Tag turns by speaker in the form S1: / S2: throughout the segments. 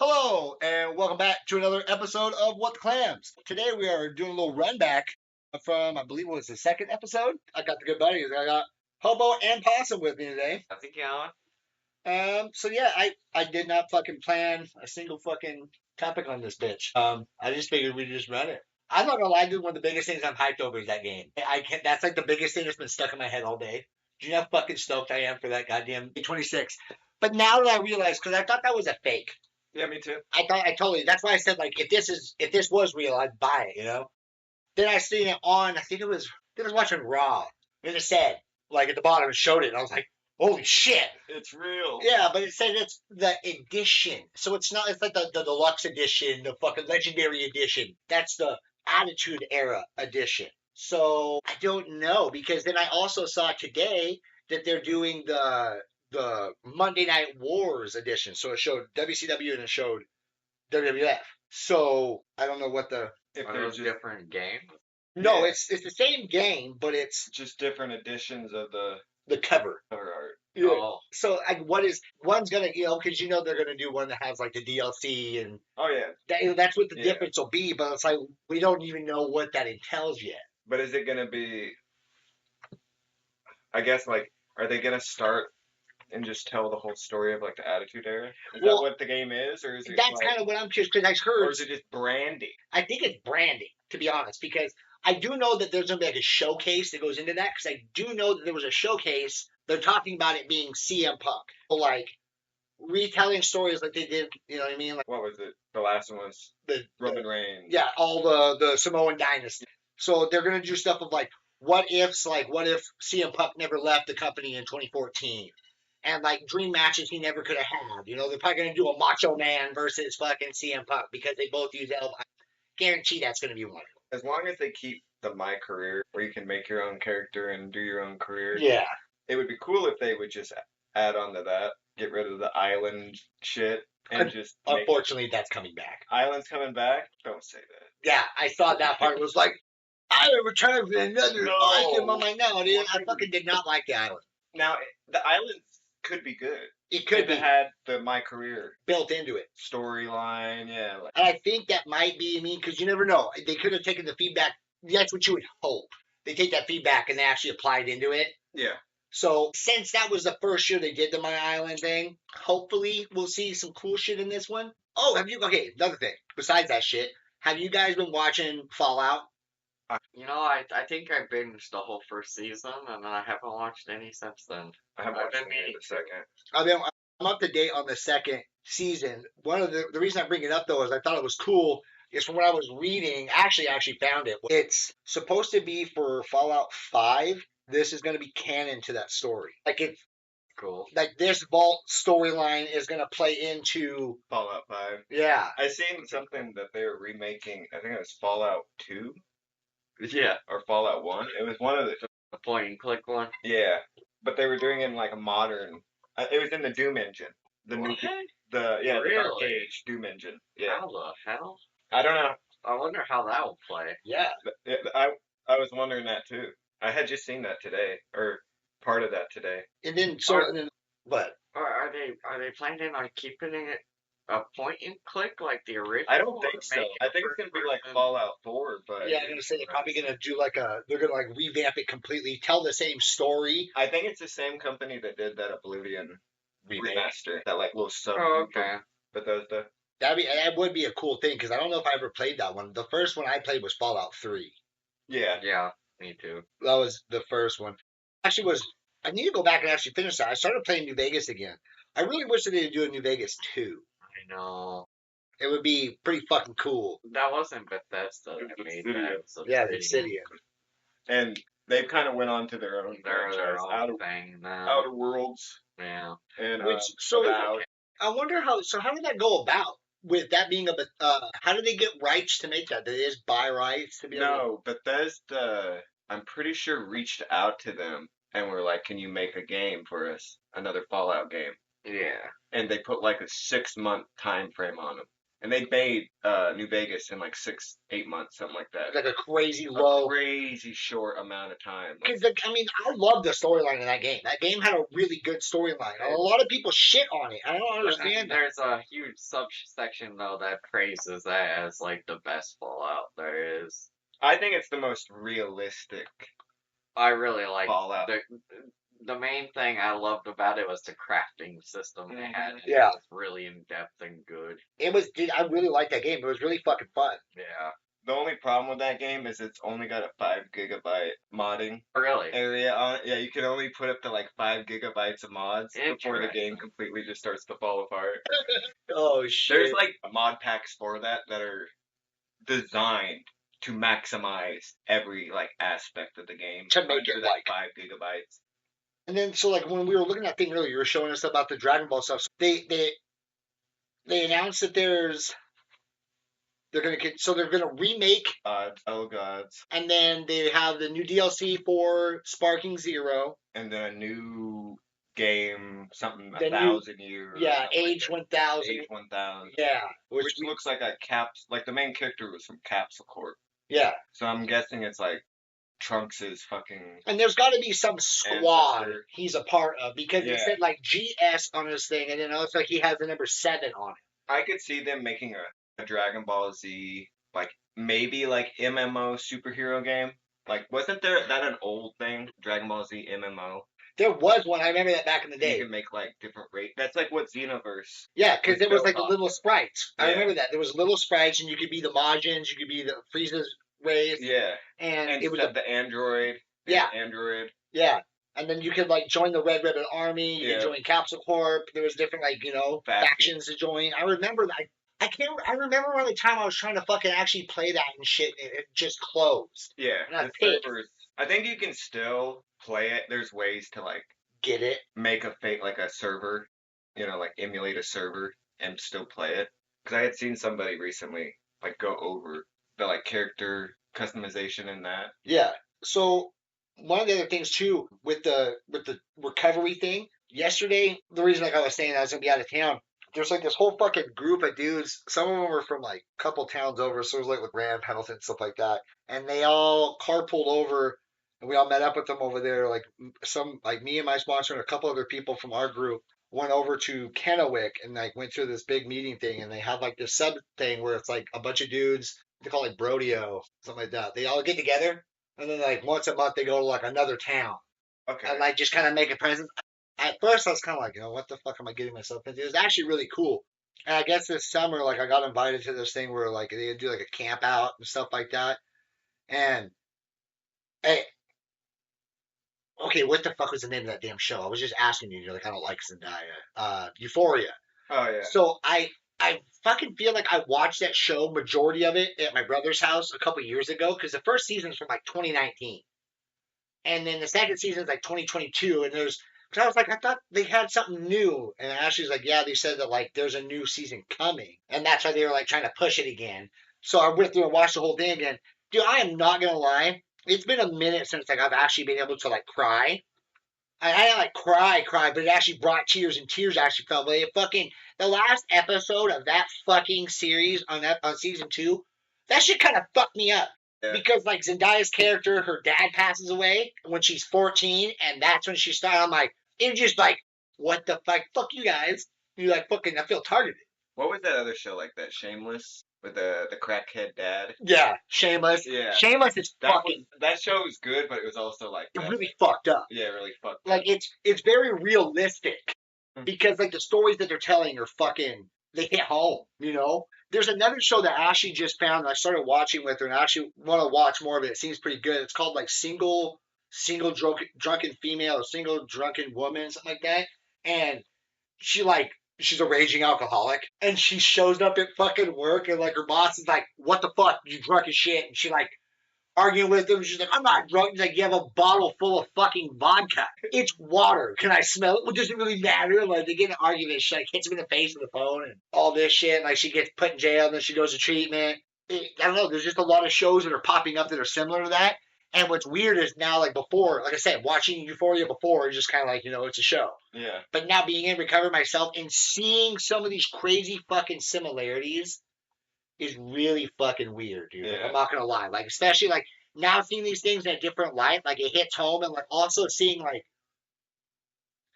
S1: Hello, and welcome back to another episode of What the Clams. Today we are doing a little run back from, I believe it was the second episode. I got the good buddies. I got Hobo and Possum with me today.
S2: How's it going?
S1: I did not fucking plan a single fucking topic on this bitch. I just figured we'd just run it. I'm not gonna lie, dude. One of the biggest things I'm hyped over is that game. I can't. That's like the biggest thing that's been stuck in my head all day. Do you know how fucking stoked I am for that goddamn 26? But now that I realize, because I thought that was a fake.
S2: Yeah, me too.
S1: I totally. That's why I said like if this was real, I'd buy it. You know. Then I seen it on. I was watching Raw. And it said like at the bottom it showed it. And I was like, holy shit.
S2: It's real.
S1: Yeah, but it said it's the edition. So it's not. It's like the deluxe edition, the fucking legendary edition. That's the Attitude Era edition. So I don't know because then I also saw today that they're doing the Monday Night Wars edition. So it showed WCW and it showed WWF. So I don't know what the
S2: If there's different games.
S1: no,
S2: Yeah.
S1: it's the same game, but it's
S2: Just different editions of the
S1: cover.
S2: cover art.
S1: Yeah.
S2: Oh.
S1: So like, what is one's gonna because they're gonna do one that has like the DLC and
S2: Oh yeah.
S1: that's what the
S2: Yeah.
S1: difference will be. But it's like we don't even know what that entails yet.
S2: But is it gonna be? I guess like, are they gonna start and just tell the whole story of like the Attitude Era? Is
S1: Well,
S2: that what the game is, or is it?
S1: That's
S2: like,
S1: kind of what I'm curious because I
S2: or
S1: heard.
S2: is it just branding?
S1: I think it's branding, to be honest, because I do know that there's going to be like a showcase that goes into that because I do know that there was a showcase. They're talking about it being CM Punk, but like retelling stories like they did, you know what I mean? Like
S2: What was it? The last one was
S1: the
S2: Roman Reigns.
S1: yeah, all the Samoan dynasty. So they're going to do stuff of like what ifs, like what if CM Punk never left the company in 2014. And like dream matches he never could have had. You know, they're probably going to do a Macho Man versus fucking CM Punk because they both use elbow. I guarantee that's going to be one.
S2: As long as they keep the My Career, where you can make your own character and do your own career.
S1: Yeah.
S2: It would be cool if they would just add on to that, get rid of the island shit, and just make
S1: Unfortunately, that's coming back.
S2: islands coming back. Don't say that.
S1: Yeah, I saw that part. It was like, I would return for another
S2: No.
S1: item. I'm like, no, dude, I fucking did not like the island.
S2: Now the islands could be good.
S1: It could
S2: if
S1: be
S2: it had the My Career
S1: built into it.
S2: storyline. Yeah, like,
S1: And I think that might be, because you never know. They could have taken the feedback. That's what you would hope. They take that feedback and they actually apply it into it.
S2: yeah.
S1: So since that was the first year they did the My Island thing, hopefully we'll see some cool shit in this one. Oh, another thing. Besides that shit, have you guys been watching Fallout?
S3: I think I binged the whole first season, and then I haven't watched any since then.
S2: I haven't
S3: I've
S2: watched
S3: been
S2: any of
S3: meaning
S2: the second.
S1: I mean, I'm up to date on the second season. One of the reason I bring it up though is I thought it was cool. Is from what I was reading. Actually, I actually found it. It's supposed to be for Fallout 5. This is going to be canon to that story.
S3: Cool.
S1: Like this vault storyline is going to play into
S2: Fallout 5.
S1: yeah.
S2: I seen something that they were remaking. I think it was Fallout 2
S3: Yeah,
S2: or Fallout 1. It was one of the.
S3: the point and click one.
S2: Yeah, but they were doing it in like a modern. It was in the Doom engine. The new, the Dark
S3: Really?
S2: Age Doom engine. Yeah,
S3: How the hell?
S2: I don't know.
S3: I wonder how that will play.
S1: Yeah.
S2: I was wondering that too. I had just seen that today, or part of that today.
S1: And then what?
S3: Are they planning on keeping it a point and click like the original?
S2: I don't
S3: or
S2: think so.
S3: making
S2: I
S3: it
S2: think it's
S3: first
S2: gonna be like
S3: person?
S2: Fallout 4, but
S1: Yeah, I'm gonna say they're probably gonna do they're gonna like revamp it completely, tell the same story.
S2: I think it's the same company that did that Oblivion remaster, that like little sub
S3: Oh, okay.
S2: Bethesda.
S1: That would be a cool thing because I don't know if I ever played that one. The first one I played was Fallout 3.
S2: Yeah,
S3: Yeah, me too.
S1: That was the first one. Actually, I need to go back and actually finish that. I started playing New Vegas again. I really wish they did do a New Vegas 2.
S3: I know.
S1: It would be pretty fucking cool.
S3: That wasn't Bethesda
S2: It was
S3: that made
S2: Obsidian.
S3: that. It was
S1: Yeah, the
S3: Obsidian.
S1: Obsidian.
S2: and they've kind of went on to their own
S3: They're their
S2: franchise,
S3: own thing now.
S2: Outer Worlds,
S3: Yeah.
S2: and
S1: So I wonder how did that go about? With that being how did they get rights to make that? Did they just buy rights to be able to?
S2: no, Bethesda, I'm pretty sure reached out to them and were like, "Can you make a game for us? Another Fallout game?"
S3: Yeah.
S2: And they put like a 6-month time frame on them. And they made New Vegas in like 6-8 months, something like that.
S1: Like a crazy
S2: A
S1: low.
S2: crazy short amount of time.
S1: Because I mean, I love the storyline in that game. That game had a really good storyline. A lot of people shit on it. I don't understand that.
S3: There's a huge subsection though that praises that as like the best Fallout there is.
S2: I think it's the most realistic
S3: I really like
S2: Fallout.
S3: the main thing I loved about it was the crafting system they had.
S1: Yeah.
S3: It was really in depth and good.
S1: It was, dude, I really liked that game. It was really fucking fun.
S3: Yeah.
S2: The only problem with that game is it's only got a 5 gigabyte modding
S3: Really?
S2: area on it. Yeah, you can only put up to like 5 gigabytes of mods before the game completely just starts to fall apart.
S1: Oh shit.
S2: There's like mod packs for that are designed to maximize every like aspect of the game
S1: to make it like
S2: 5 gigabytes.
S1: And then so like when we were looking at that thing earlier, you were showing us about the Dragon Ball stuff. So they announced that they're gonna remake
S2: Oh gods.
S1: And then they have the new DLC for Sparking Zero.
S2: And then a new game, something
S1: The
S2: 1,000 years.
S1: Yeah, Age 1000.
S2: Age 1000.
S1: Yeah.
S2: Which looks like a like the main character was from Capsule Corp.
S1: Yeah.
S2: So I'm guessing it's like Trunks' fucking.
S1: And there's got to be some squad
S2: ancestor.
S1: He's a part of because it said like GS on his thing, and then also he has the number 7 on it.
S2: I could see them making a Dragon Ball Z, like maybe like MMO superhero game. Like, wasn't there that an old thing? Dragon Ball Z MMO.
S1: There was one. I remember that back in the day.
S2: You can make like different rates. That's like what Xenoverse.
S1: Yeah, because there was like the little sprites.
S2: Yeah.
S1: I remember that. There was little sprites, and you could be the Majins, you could be the Frieza's race.
S2: Yeah.
S1: And it was
S2: the android.
S1: Yeah.
S2: Android.
S1: Yeah. And then you could like join the Red Ribbon Army. You could join Capsule Corp. There was different like factions to join. I remember that. I remember around the time I was trying to fucking actually play that and shit. It just closed.
S2: Yeah.
S1: And
S2: the servers. I think you can still play it. There's ways to like
S1: get it,
S2: make a fake like a server, like emulate a server and still play it. Because I had seen somebody recently like go over the like character customization in that.
S1: Yeah. So one of the other things too with the recovery thing. Yesterday, the reason like I was saying I was gonna be out of town. There's like this whole fucking group of dudes. Some of them were from like a couple towns over, so it was like with Graham, Pendleton, stuff like that. And they all carpooled over, and we all met up with them over there. Like me and my sponsor and a couple other people from our group went over to Kennewick and like went through this big meeting thing. And they have like this sub thing where it's like a bunch of dudes. They call it like Brodeo, something like that. They all get together, and then like once a month they go to like another town.
S2: Okay.
S1: And like just kind of make a presence. At first, I was kind of like, what the fuck am I getting myself into? It was actually really cool. And I guess this summer, like, I got invited to this thing where, like, they do, like, a camp out and stuff like that. And, hey, okay, what the fuck was the name of that damn show? I was just asking you. You're like, I don't like Zendaya. Euphoria.
S2: Oh, yeah.
S1: So I fucking feel like I watched that show, majority of it, at my brother's house a couple years ago, because the first season's from, like, 2019. And then the second season's, like, 2022, and there's... So I was like, I thought they had something new. And Ashley's like, yeah, they said that, like, there's a new season coming. And that's why they were, like, trying to push it again. So I went through and watched the whole thing again. Dude, I am not going to lie. It's been a minute since, like, I've actually been able to, like, cry. I didn't, like, cry, but it actually brought tears, and tears actually fell. But the last episode of that fucking series on season 2, that shit kind of fucked me up. Yeah. Because, like, Zendaya's character, her dad passes away when she's 14, and that's when she started. I'm like, it's just like, what the fuck? Fuck you guys. You're like, fucking, I feel targeted.
S2: What was that other show like that? Shameless? With the crackhead dad?
S1: Yeah, Shameless.
S2: Yeah.
S1: Shameless is fucking...
S2: That show was good, but it was also like...
S1: It really fucked up.
S2: Yeah, really fucked up.
S1: Like, it's very realistic. Because, like, the stories that they're telling are fucking... They hit home, There's another show that Ashley just found, and I started watching with her, and I actually want to watch more of it. It seems pretty good. It's called, like, Single drunken female or single drunken woman, something like that. And she's a raging alcoholic, and she shows up at fucking work, and like her boss is like, what the fuck, you drunk as shit? And she like arguing with him. She's like, I'm not drunk. He's like, you have a bottle full of fucking vodka. It's water. Can I smell it? Well, does it really matter? Like, they get in an argument. She like hits him in the face with the phone and all this shit. Like, she gets put in jail, and then she goes to treatment. I don't know. There's just a lot of shows that are popping up that are similar to that. And what's weird is now, like before, like I said, watching Euphoria before is just kind of like, it's a show.
S2: Yeah.
S1: But now being in recovery myself and seeing some of these crazy fucking similarities is really fucking weird, dude. Like,
S2: Yeah.
S1: I'm not gonna lie. Like, especially like now seeing these things in a different light, like it hits home, and like also seeing like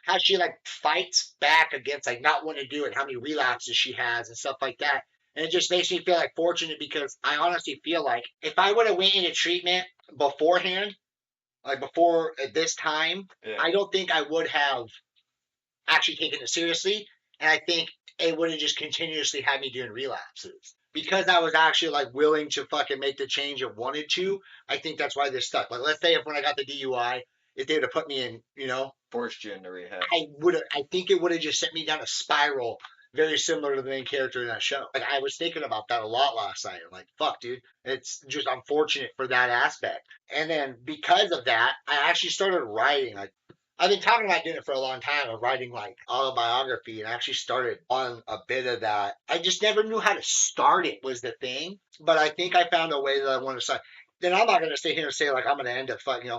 S1: how she like fights back against like not wanting to do it, how many relapses she has and stuff like that. And it just makes me feel like fortunate because I honestly feel like if I would have went into treatment beforehand, like before at this time,
S2: Yeah.
S1: I don't think I would have actually taken it seriously. And I think it would have just continuously had me doing relapses. Because I was actually like willing to fucking make the change and wanted to, I think that's why this stuck. Like let's say if when I got the DUI, if they would have put me in,
S2: Forced you into rehab.
S1: I think it would have just sent me down a spiral very similar to the main character in that show. Like I was thinking about that a lot last night. I'm like, fuck, dude. It's just unfortunate for that aspect. And then because of that, I actually started writing. Like I've been talking about doing it for a long time of writing like autobiography and I actually started on a bit of that. I just never knew how to start it was the thing. But I think I found a way that I want to start. Then I'm not gonna sit here and say like I'm gonna end up fucking,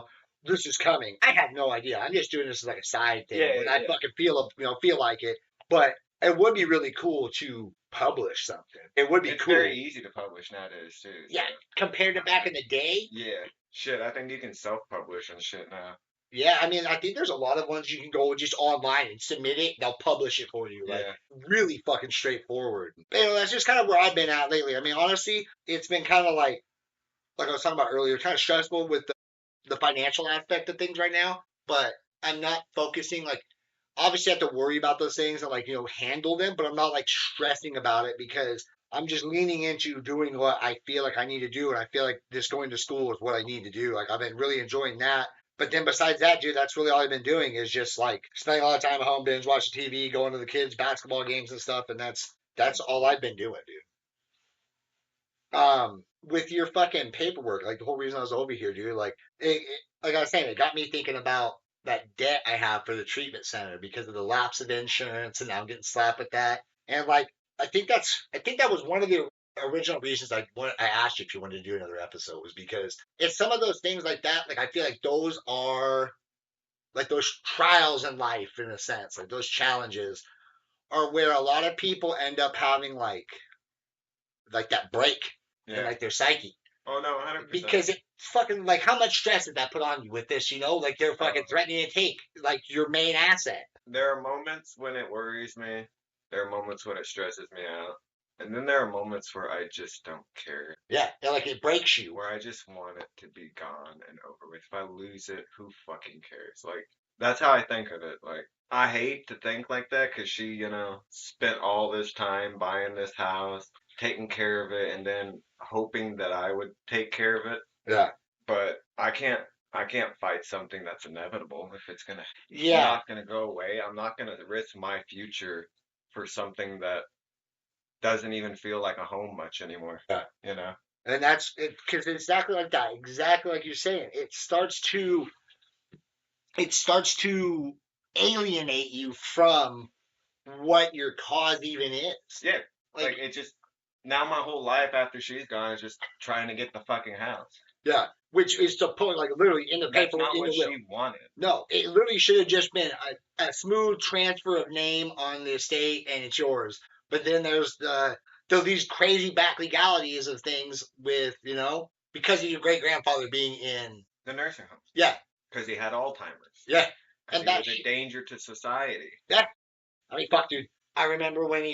S1: this is coming. I have no idea. I'm just doing this as like a side thing.
S2: Yeah,
S1: when I fucking feel like it. But it would be really cool to publish something. It would be
S2: It's
S1: cool.
S2: very easy to publish nowadays too.
S1: Yeah, compared to back in the day.
S2: Yeah. Shit, I think you can self-publish and shit now.
S1: Yeah, I mean, I think there's a lot of ones you can go just online and submit it. They'll publish it for you. Like, really fucking straightforward. But, that's just kind of where I've been at lately. I mean, honestly, it's been kind of like I was talking about earlier, kind of stressful with the financial aspect of things right now. But I'm not focusing, like, obviously I have to worry about those things and, like, handle them. But I'm not, like, stressing about it because I'm just leaning into doing what I feel like I need to do. And I feel like just going to school is what I need to do. Like, I've been really enjoying that. But then besides that, dude, that's really all I've been doing is just like spending a lot of time at home, binge watching TV, going to the kids' basketball games and stuff, and that's all I've been doing, dude. With your fucking paperwork, like the whole reason I was over here, dude, like like I was saying, it got me thinking about that debt I have for the treatment center because of the lapse of insurance, and now I'm getting slapped with that. And like, I think that was one of the original reasons I asked you if you wanted to do another episode was because it's some of those things like that. Like I feel like those are like those trials in life in a sense, like those challenges are where a lot of people end up having like that break in like their psyche.
S2: Oh no, 100%.
S1: Because it fucking like how much stress did that put on you with this? Like they're fucking threatening to take like your main asset.
S2: There are moments when it worries me. There are moments when it stresses me out. And then there are moments where I just don't care.
S1: Yeah, like it breaks you.
S2: Where I just want it to be gone and over with. If I lose it, who fucking cares? Like, that's how I think of it. Like, I hate to think like that because she, spent all this time buying this house, taking care of it, and then hoping that I would take care of it.
S1: Yeah.
S2: But I can't fight something that's inevitable if it's
S1: Yeah.
S2: not gonna go away. I'm not gonna risk my future for something that doesn't even feel like a home much anymore.
S1: Yeah.
S2: And
S1: that's it, because it's exactly like that, exactly like you're saying. It starts to alienate you from what your cause even is.
S2: Yeah, like it just now my whole life after she's gone is just trying to get the fucking house.
S1: Yeah, which is the point, like literally in the paper.
S2: That's not what
S1: she
S2: wanted.
S1: No, it literally should have just been a smooth transfer of name on the estate and it's yours. But then there's these crazy back legalities of things with, because of your great grandfather being in
S2: the nursing home.
S1: Yeah.
S2: Because he had Alzheimer's.
S1: Yeah.
S2: And he was a danger to society.
S1: Yeah. I mean, fuck, dude. I remember when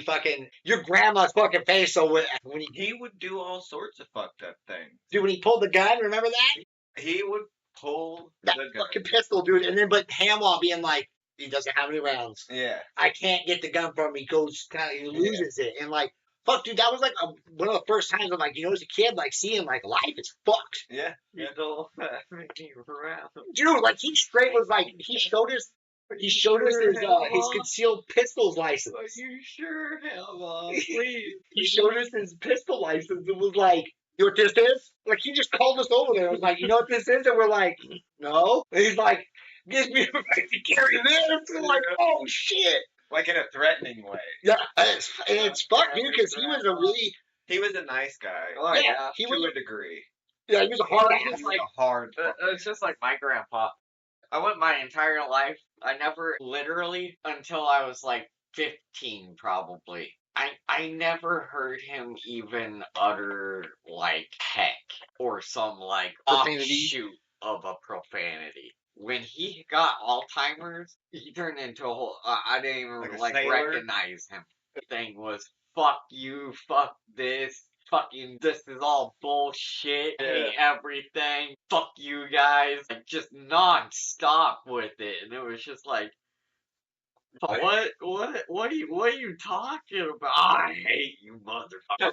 S1: your grandma's fucking face. So when
S2: he would do all sorts of fucked up things.
S1: Dude, when he pulled the gun, remember that?
S2: He would pull
S1: that
S2: the
S1: fucking pistol, dude. And then, but Hamill being like, he doesn't have any rounds.
S2: Yeah.
S1: I can't get the gun from him. He loses it. And like, fuck, dude, that was like one of the first times I'm like, as a kid, like seeing like life is fucked.
S2: Yeah.
S3: You don't make me around.
S1: Dude, like he straight was like, he showed us his concealed pistols license.
S3: Are you sure? Hell, please.
S1: He showed us his pistol license and was like, you know what this is? Like, he just called us over there. I was like, you know what this is? And we're like, no. And he's like, gives me the right to carry this. And we're like, oh, shit.
S2: Like in a threatening way.
S1: Yeah, it's fucked, dude, because
S2: he was a nice guy.
S3: Oh, yeah.
S1: He
S2: to a degree.
S1: Yeah, he was a hard ass.
S3: It's just like my grandpa. I went my entire life. I never literally until I was like 15 probably. I never heard him even utter like heck or some like
S1: Profanity?
S3: offshoot of a profanity. When he got Alzheimer's, he turned into a whole. I didn't even
S2: Like a
S3: like
S2: sailor?
S3: recognize him. Thing was fuck you, fuck this, fucking this is all bullshit. I hate everything. Fuck you guys. Like just non-stop with it, and it was just like. What are you talking about? I hate you, motherfucker.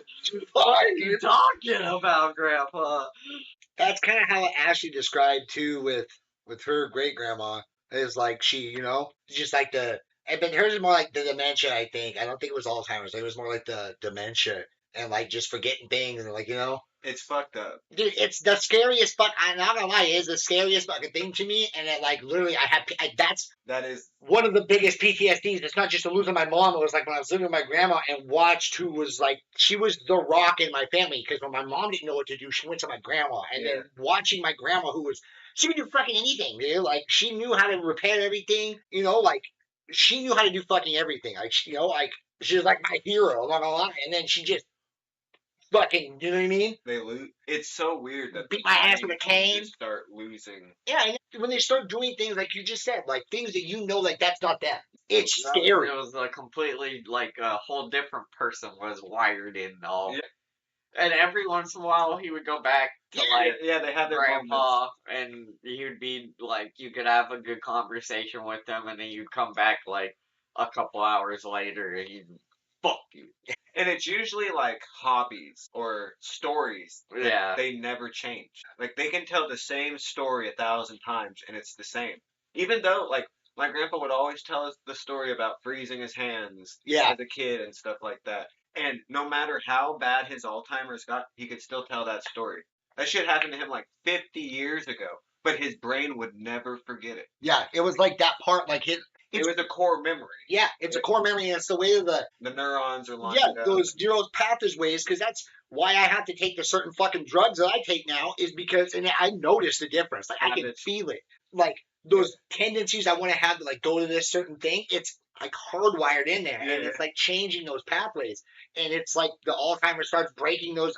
S3: What are you talking about, Grandpa?
S1: That's kind of how Ashley described too with her great grandma. Is like she, just like but hers is more like the dementia. I think I don't think it was Alzheimer's. It was more like the dementia and like just forgetting things and like
S2: It's fucked up.
S1: Dude, it's the scariest fuck. I'm not gonna lie, it is the scariest fucking thing to me. And it, like, literally,
S2: That is
S1: one of the biggest PTSDs. It's not just the losing my mom. It was like when I was living with my grandma and watched who was like, she was the rock in my family. Because when my mom didn't know what to do, she went to my grandma. And then watching my grandma, she could do fucking anything, dude. Like, she knew how to repair everything, like, she knew how to do fucking everything. Like, like, she was like my hero, I'm not gonna lie. And then she just fucking, you know what I mean?
S2: they lose. It's so weird that
S1: Beat my ass with a cane.
S2: just start losing.
S1: Yeah, and when they start doing things like you just said, like things that like that's not them. It's scary.
S3: It was a completely like a whole different person was wired in all.
S2: Yeah.
S3: And every once in a while he would go back to like
S2: they had their
S3: grandpa and he'd be like you could have a good conversation with him and then you'd come back like a couple hours later and he'd fuck you.
S2: And it's usually like hobbies or stories.
S3: Yeah.
S2: They never change. Like they can tell the same story 1,000 times and it's the same. Even though like my grandpa would always tell us the story about freezing his hands as a kid and stuff like that. And no matter how bad his Alzheimer's got, he could still tell that story. That shit happened to him like 50 years ago, but his brain would never forget it.
S1: Yeah, it was like that part, like
S2: it was a core memory.
S1: Yeah, it's a core memory, and it's the way of the
S2: neurons are lined up.
S1: Those neural pathways, because that's why I have to take the certain fucking drugs that I take now, is because, and I notice the difference. Like, I can feel it. Like, those tendencies I want to have to, like, go to this certain thing, it's, like, hardwired in there. And it's, like, changing those pathways. And it's, like, the Alzheimer's starts breaking those.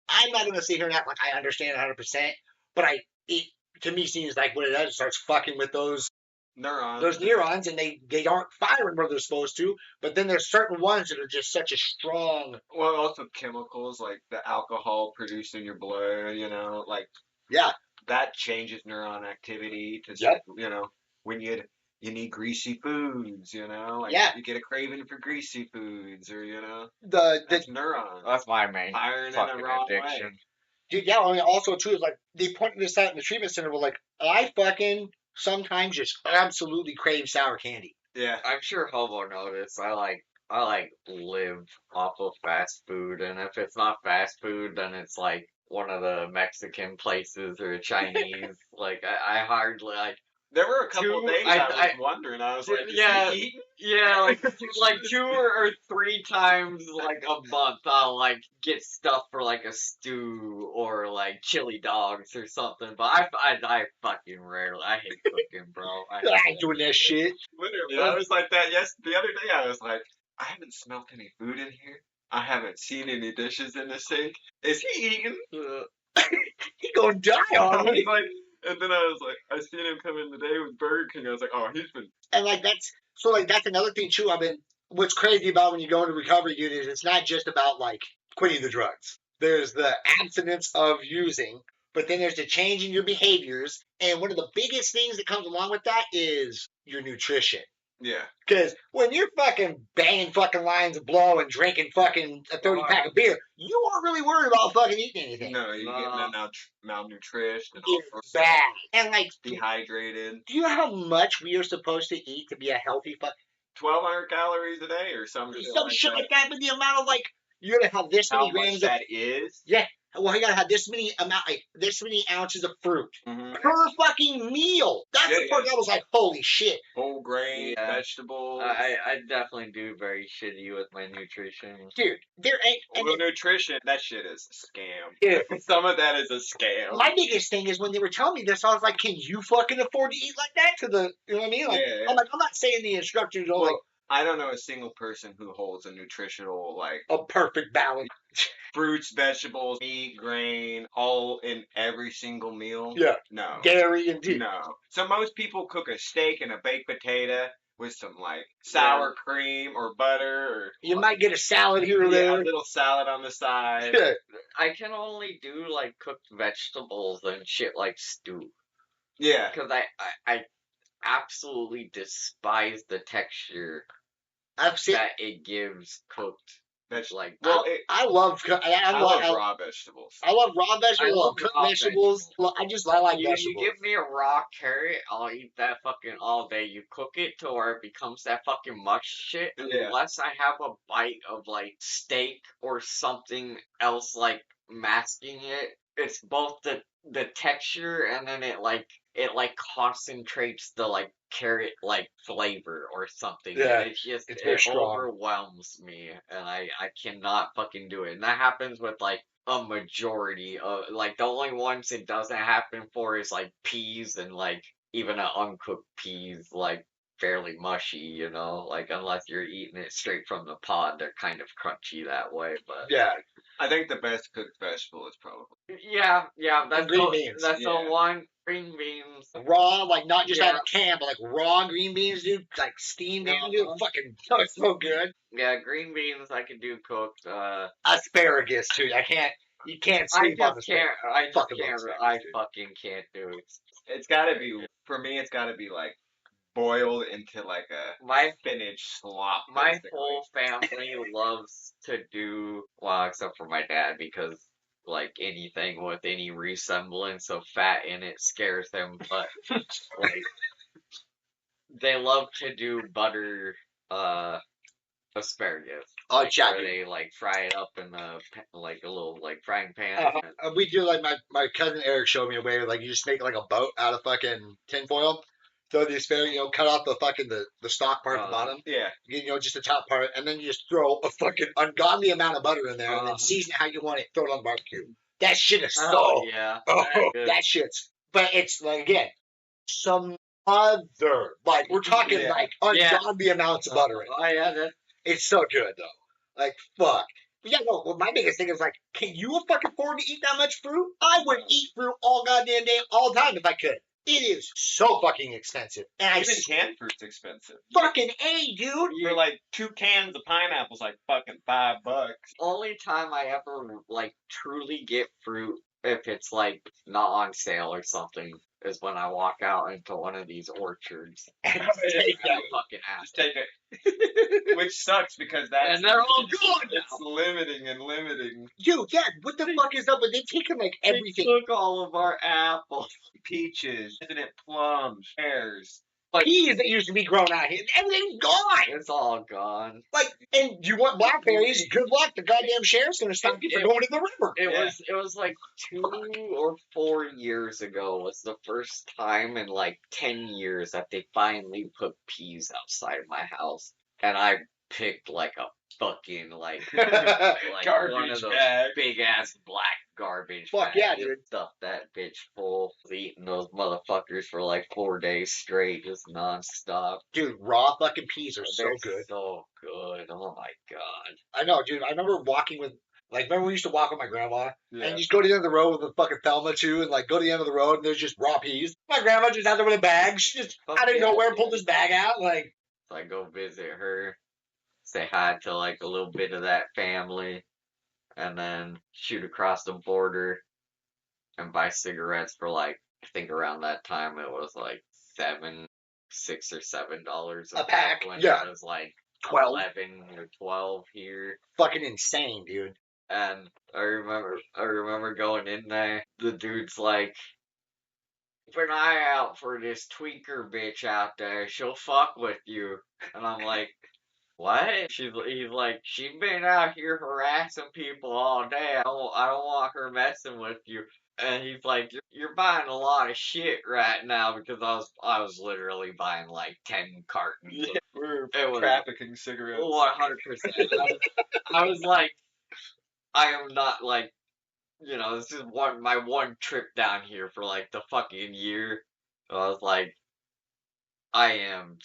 S1: I'm not going to sit here and act like I understand 100%, but it, to me, seems like what it does, it starts fucking with those neurons, and they aren't firing where they're supposed to, but then there's certain ones that are just such a strong.
S2: Well, also chemicals like the alcohol produced in your blood, like that changes neuron activity to when you need greasy foods, like you get a craving for greasy foods, or that's neurons.
S3: That's my main
S2: firing
S3: fucking
S2: in a wrong
S3: addiction.
S2: Way.
S1: Dude, yeah, I mean, also too is like they pointed this out in the treatment center. But like, I fucking sometimes just absolutely crave sour candy.
S2: Yeah,
S3: I'm sure Hobo noticed. I live off of fast food, and if it's not fast food, then it's like one of the Mexican places or Chinese. Like I hardly like.
S2: There were a couple of days I was wondering. I was like,
S3: like 2 or 3 times like a month, I'll like get stuff for like a stew or like chili dogs or something. But I fucking rarely. I hate cooking, bro.
S1: I ain't doing that shit.
S2: Literally, I was like that. Yes, the other day I was like, I haven't smelt any food in here. I haven't seen any dishes in the sink. Is he eating?
S1: He gonna die on me.
S2: And then I was like, I seen him come in today with Burger King. I was like, oh, he's been.
S1: And like that's another thing too. What's crazy about when you go into recovery, dude, is it's not just about like quitting the drugs. There's the abstinence of using, but then there's the change in your behaviors. And one of the biggest things that comes along with that is your nutrition.
S2: Yeah.
S1: Because when you're fucking banging fucking lines of blow and drinking fucking a 30-pack of beer, you aren't really worried about fucking eating anything.
S2: No, you're getting malnourished and
S1: it's bad. And like
S2: dehydrated.
S1: Do you know how much we are supposed to eat to be a healthy
S2: 1,200 calories a day or something.
S1: Some shit like that, but the amount of like you're gonna have this many grams
S2: that is?
S1: Yeah. Well, you gotta have this many ounces of fruit per fucking meal. That's the part that was like, holy shit.
S2: Whole grain, vegetables.
S3: I definitely do very shitty with my nutrition.
S1: Dude, there ain't
S2: nutrition, that shit is a scam.
S1: Yeah.
S2: Some of that is a scam.
S1: My biggest thing is when they were telling me this, I was like, can you fucking afford to eat like that? You know what I mean? Like, I'm not saying the instructors don't
S2: I don't know a single person who holds a nutritional, like,
S1: A perfect balance.
S2: fruits, vegetables, meat, grain, all in every single meal.
S1: Yeah.
S2: No.
S1: Dairy indeed.
S2: No. So most people cook a steak and a baked potato with some, like, sour cream or butter or
S1: You might get a salad here or
S2: a
S1: there.
S2: little salad on the side.
S1: Yeah.
S3: I can only do like cooked vegetables and shit like stew.
S2: Yeah.
S3: Because I absolutely despise the texture
S1: I've seen.
S3: that it gives cooked. Like,
S2: Well,
S1: I love.
S2: I love raw vegetables.
S1: I love raw vegetables. I love cooked
S3: raw
S1: vegetables. I like
S3: You
S1: vegetables.
S3: give me a raw carrot, I'll eat that fucking all day. You cook it to where it becomes that fucking mush shit.
S2: Yeah.
S3: Unless I have a bite of like steak or something else like masking it, it's both the texture and then it concentrates the like carrot like flavor or something.
S1: Yeah,
S3: And
S1: it's very strong.
S3: overwhelms me and I cannot fucking do it. And that happens with like a majority of like the only ones it doesn't happen for is like peas and like even an uncooked peas like fairly mushy, you know, like unless you're eating it straight from the pod, they're kind of crunchy that way. But
S1: Yeah,
S2: I think the best cooked vegetable is probably
S3: yeah, that's
S1: green beans.
S3: That's the one. Green beans.
S1: Raw, like not just out of a can, but like raw green beans, dude. Like steamed, dude. Fucking so good.
S3: Yeah, green beans I can do cooked.
S1: Asparagus too. You can't sleep on asparagus.
S3: I fucking can't do it.
S2: It's gotta be, for me, it's gotta be like boiled into like a spinach slop.
S3: My whole family loves to do, well, except for my dad, because like anything with any resemblance of fat in it scares him, but like they love to do butter asparagus.
S1: Oh,
S3: like, where they like fry it up in a like a little like frying pan.
S1: We do like my cousin Eric showed me a way like you just make like a boat out of fucking tinfoil. Throw the asparagus, cut off the fucking the stalk part at the bottom.
S2: Yeah.
S1: Just the top part, and then you just throw a fucking ungodly amount of butter in there, and then season it how you want it. Throw it on the barbecue. That shit is that shit's. But it's like again, some other like we're talking like ungodly amounts of butter in it. It's so good though. Like fuck. But yeah, no. Well, my biggest thing is like, can you fucking afford to eat that much fruit? I would eat fruit all goddamn day, all the time if I could. It is so fucking expensive. And
S2: even canned fruit's expensive.
S1: Fucking A, dude.
S2: For like 2 cans of pineapples, like fucking $5.
S3: Only time I ever like truly get fruit if it's like not on sale or something is when I walk out into one of these orchards and take that fucking ass.
S2: Take it. Which sucks because
S3: and they're all gone.
S2: It's limiting and limiting.
S1: Dude, yeah, what the fuck is up with they taking like everything?
S3: They took all of our apples,
S2: peaches, plums, pears.
S1: Like peas that used to be grown out here, everything's gone.
S3: It's all gone.
S1: Like, and you want blackberries? Good luck. The goddamn sheriff's gonna stop you from going to the river.
S3: It was like 2 or 4 years ago was the first time in like 10 years that they finally put peas outside my house, and I picked like a fucking like
S2: garbage
S3: one of those
S2: bag.
S3: Big ass black garbage.
S1: Fuck yeah, dude.
S3: Stuff that bitch full. Eating those motherfuckers for like 4 days straight, just nonstop.
S1: Dude, raw fucking peas are so good.
S3: So good. Oh my god.
S1: I know, dude. I remember walking with. Like, remember we used to walk with my grandma? Yeah. And you just go to the end of the road with a fucking Thelma, too, and, like, go to the end of the road, and there's just raw peas. My grandma just out there with a bag. She just, out of nowhere, pulled this bag out, like...
S3: So I go visit her, say hi to, like, a little bit of that family, and then shoot across the border and buy cigarettes for, like, I think around that time it was, like, $6 or $7 a pack. When it was, like, 11 or 12 here.
S1: Fucking insane, dude.
S3: And I remember going in there. The dude's like, keep an eye out for this tweaker bitch out there. She'll fuck with you. And I'm like, what? He's like, she's been out here harassing people all day. I don't want her messing with you. And he's like, you're buying a lot of shit right now because I was literally buying like 10 cartons.
S2: Yeah, we're trafficking cigarettes.
S3: 100%. I was like, I am not like, this is my one trip down here for like the fucking year. So I was like, I am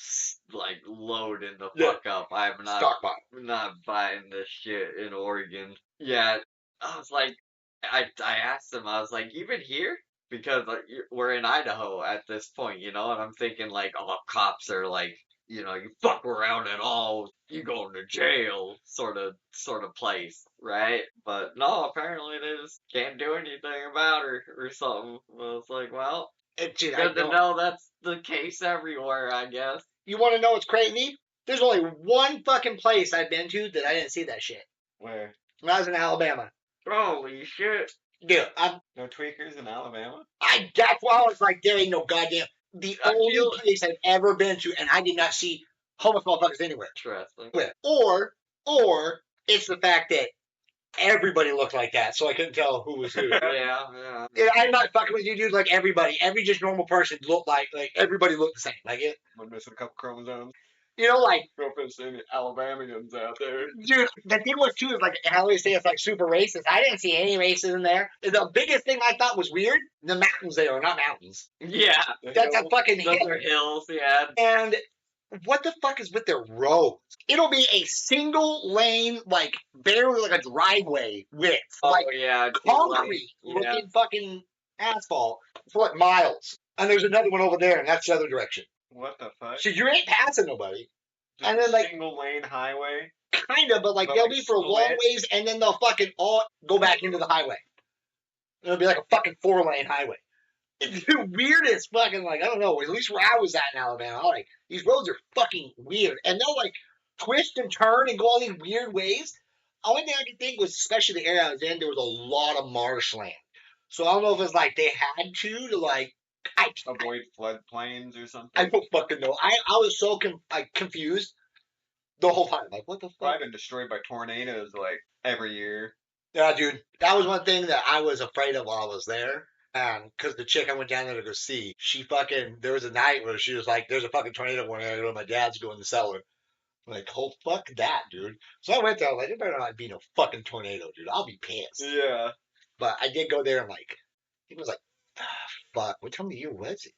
S3: like loading the
S1: Yeah.
S3: fuck up. I'm
S1: Stockpile.
S3: not buying this shit in Oregon. Yeah, I was like, I asked him, I was like, even here? Because we're in Idaho at this point, you know, and I'm thinking like, oh, cops are like, you know, you fuck around at all, you going to jail, sort of place, right? But no, apparently they just can't do anything about her or something. I was like, well,
S1: Dude,
S3: good to know that's the case everywhere, I guess.
S1: You want to know what's crazy? There's only one fucking place I've been to that I didn't see that shit.
S2: Where?
S1: When I was in Alabama.
S3: Holy shit.
S1: Dude,
S2: No tweakers in Alabama?
S1: that's why I was like, there ain't no goddamn. The only place I've ever been to, and I did not see homeless motherfuckers anywhere.
S3: Interesting.
S1: Or it's the fact that everybody looked like that, so I couldn't tell who was who.
S3: Yeah.
S1: I'm not fucking with you, dude. Like everybody, every just normal person looked like everybody looked the same. Like it.
S2: I'm missing a couple chromosomes.
S1: You know, like,
S2: No offense to any Alabamians out there.
S1: dude, the thing was, too, is, like, how they say it's, like, super racist. I didn't see any racism there. The biggest thing I thought was weird, the mountains there are not mountains.
S3: Yeah.
S1: That's a fucking hill.
S3: Those are hills, yeah.
S1: And what the fuck is with their roads? It'll be a single lane, like, barely like a driveway width. Like,
S3: yeah.
S1: concrete looking fucking asphalt for, like, miles. And there's another one over there, and that's the other direction.
S2: What the fuck?
S1: So you ain't passing nobody.
S2: Just
S1: and then,
S2: a
S1: like,
S2: single lane highway?
S1: Kind of, but, like,
S2: But,
S1: they'll
S2: like,
S1: be for long
S2: split?
S1: ways, and then they'll fucking all go back into the highway. It'll be like a fucking 4-lane highway. It's the weirdest fucking, like, I don't know, at least where I was at in Alabama, I'm like, these roads are fucking weird. And they'll, like, twist and turn and go all these weird ways. Only thing I could think was, especially the area I was in, there was a lot of marshland. So I don't know if it's like they had to like,
S2: Avoid floodplains or something?
S1: I don't fucking know. I was so confused the whole time. Like, what the fuck?
S2: I've been destroyed by tornadoes like every year.
S1: Yeah, dude. That was one thing that I was afraid of while I was there. And because the chick I went down there to go see, there was a night where she was like, there's a fucking tornado going on. I go to my dad's going in the cellar. I'm like, oh, fuck that, dude. So I went there. I was like, there better not be no fucking tornado, dude. I'll be pissed.
S2: Yeah.
S1: But I did go there and like, it was like, fuck. What time of the year was it?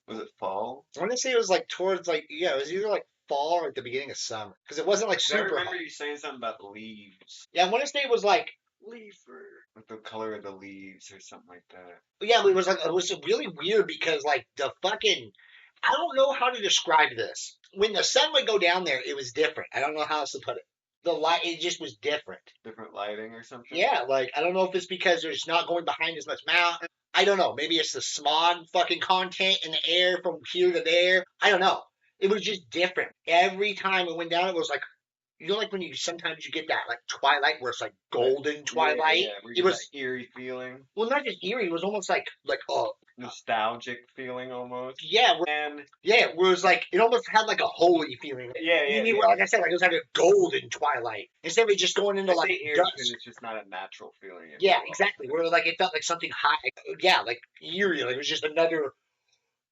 S2: Was it fall?
S1: I want to say it was like towards like, yeah, it was either like fall or at the beginning of summer. Because it wasn't like
S2: I
S1: super
S2: remember
S1: hot.
S2: you saying something about the leaves.
S1: Yeah, I want to say it was like,
S2: Like the color of the leaves or something like that.
S1: yeah, but it was really weird because like the fucking, I don't know how to describe this. When the sun would go down there, it was different. I don't know how else to put it. The light, it just was different.
S2: Different lighting or something?
S1: Yeah, like, I don't know if it's because there's not going behind as much mountain. I don't know. Maybe it's the smog fucking content in the air from here to there. I don't know. It was just different. Every time it went down, it was like, you know, like when sometimes you get that like twilight where it's like golden twilight.
S2: Yeah,
S1: It was
S2: that eerie feeling.
S1: Well, not just eerie. It was almost like
S2: Nostalgic feeling almost.
S1: Yeah,
S2: And
S1: where it was like it almost had like a holy feeling.
S2: yeah.
S1: Where, like I said, like it was like a golden twilight instead of it just going into like
S2: eerie
S1: dusk.
S2: because it's just not a natural feeling.
S1: Yeah, exactly. Where like it felt like something high. Yeah, like eerie. Like it was just another.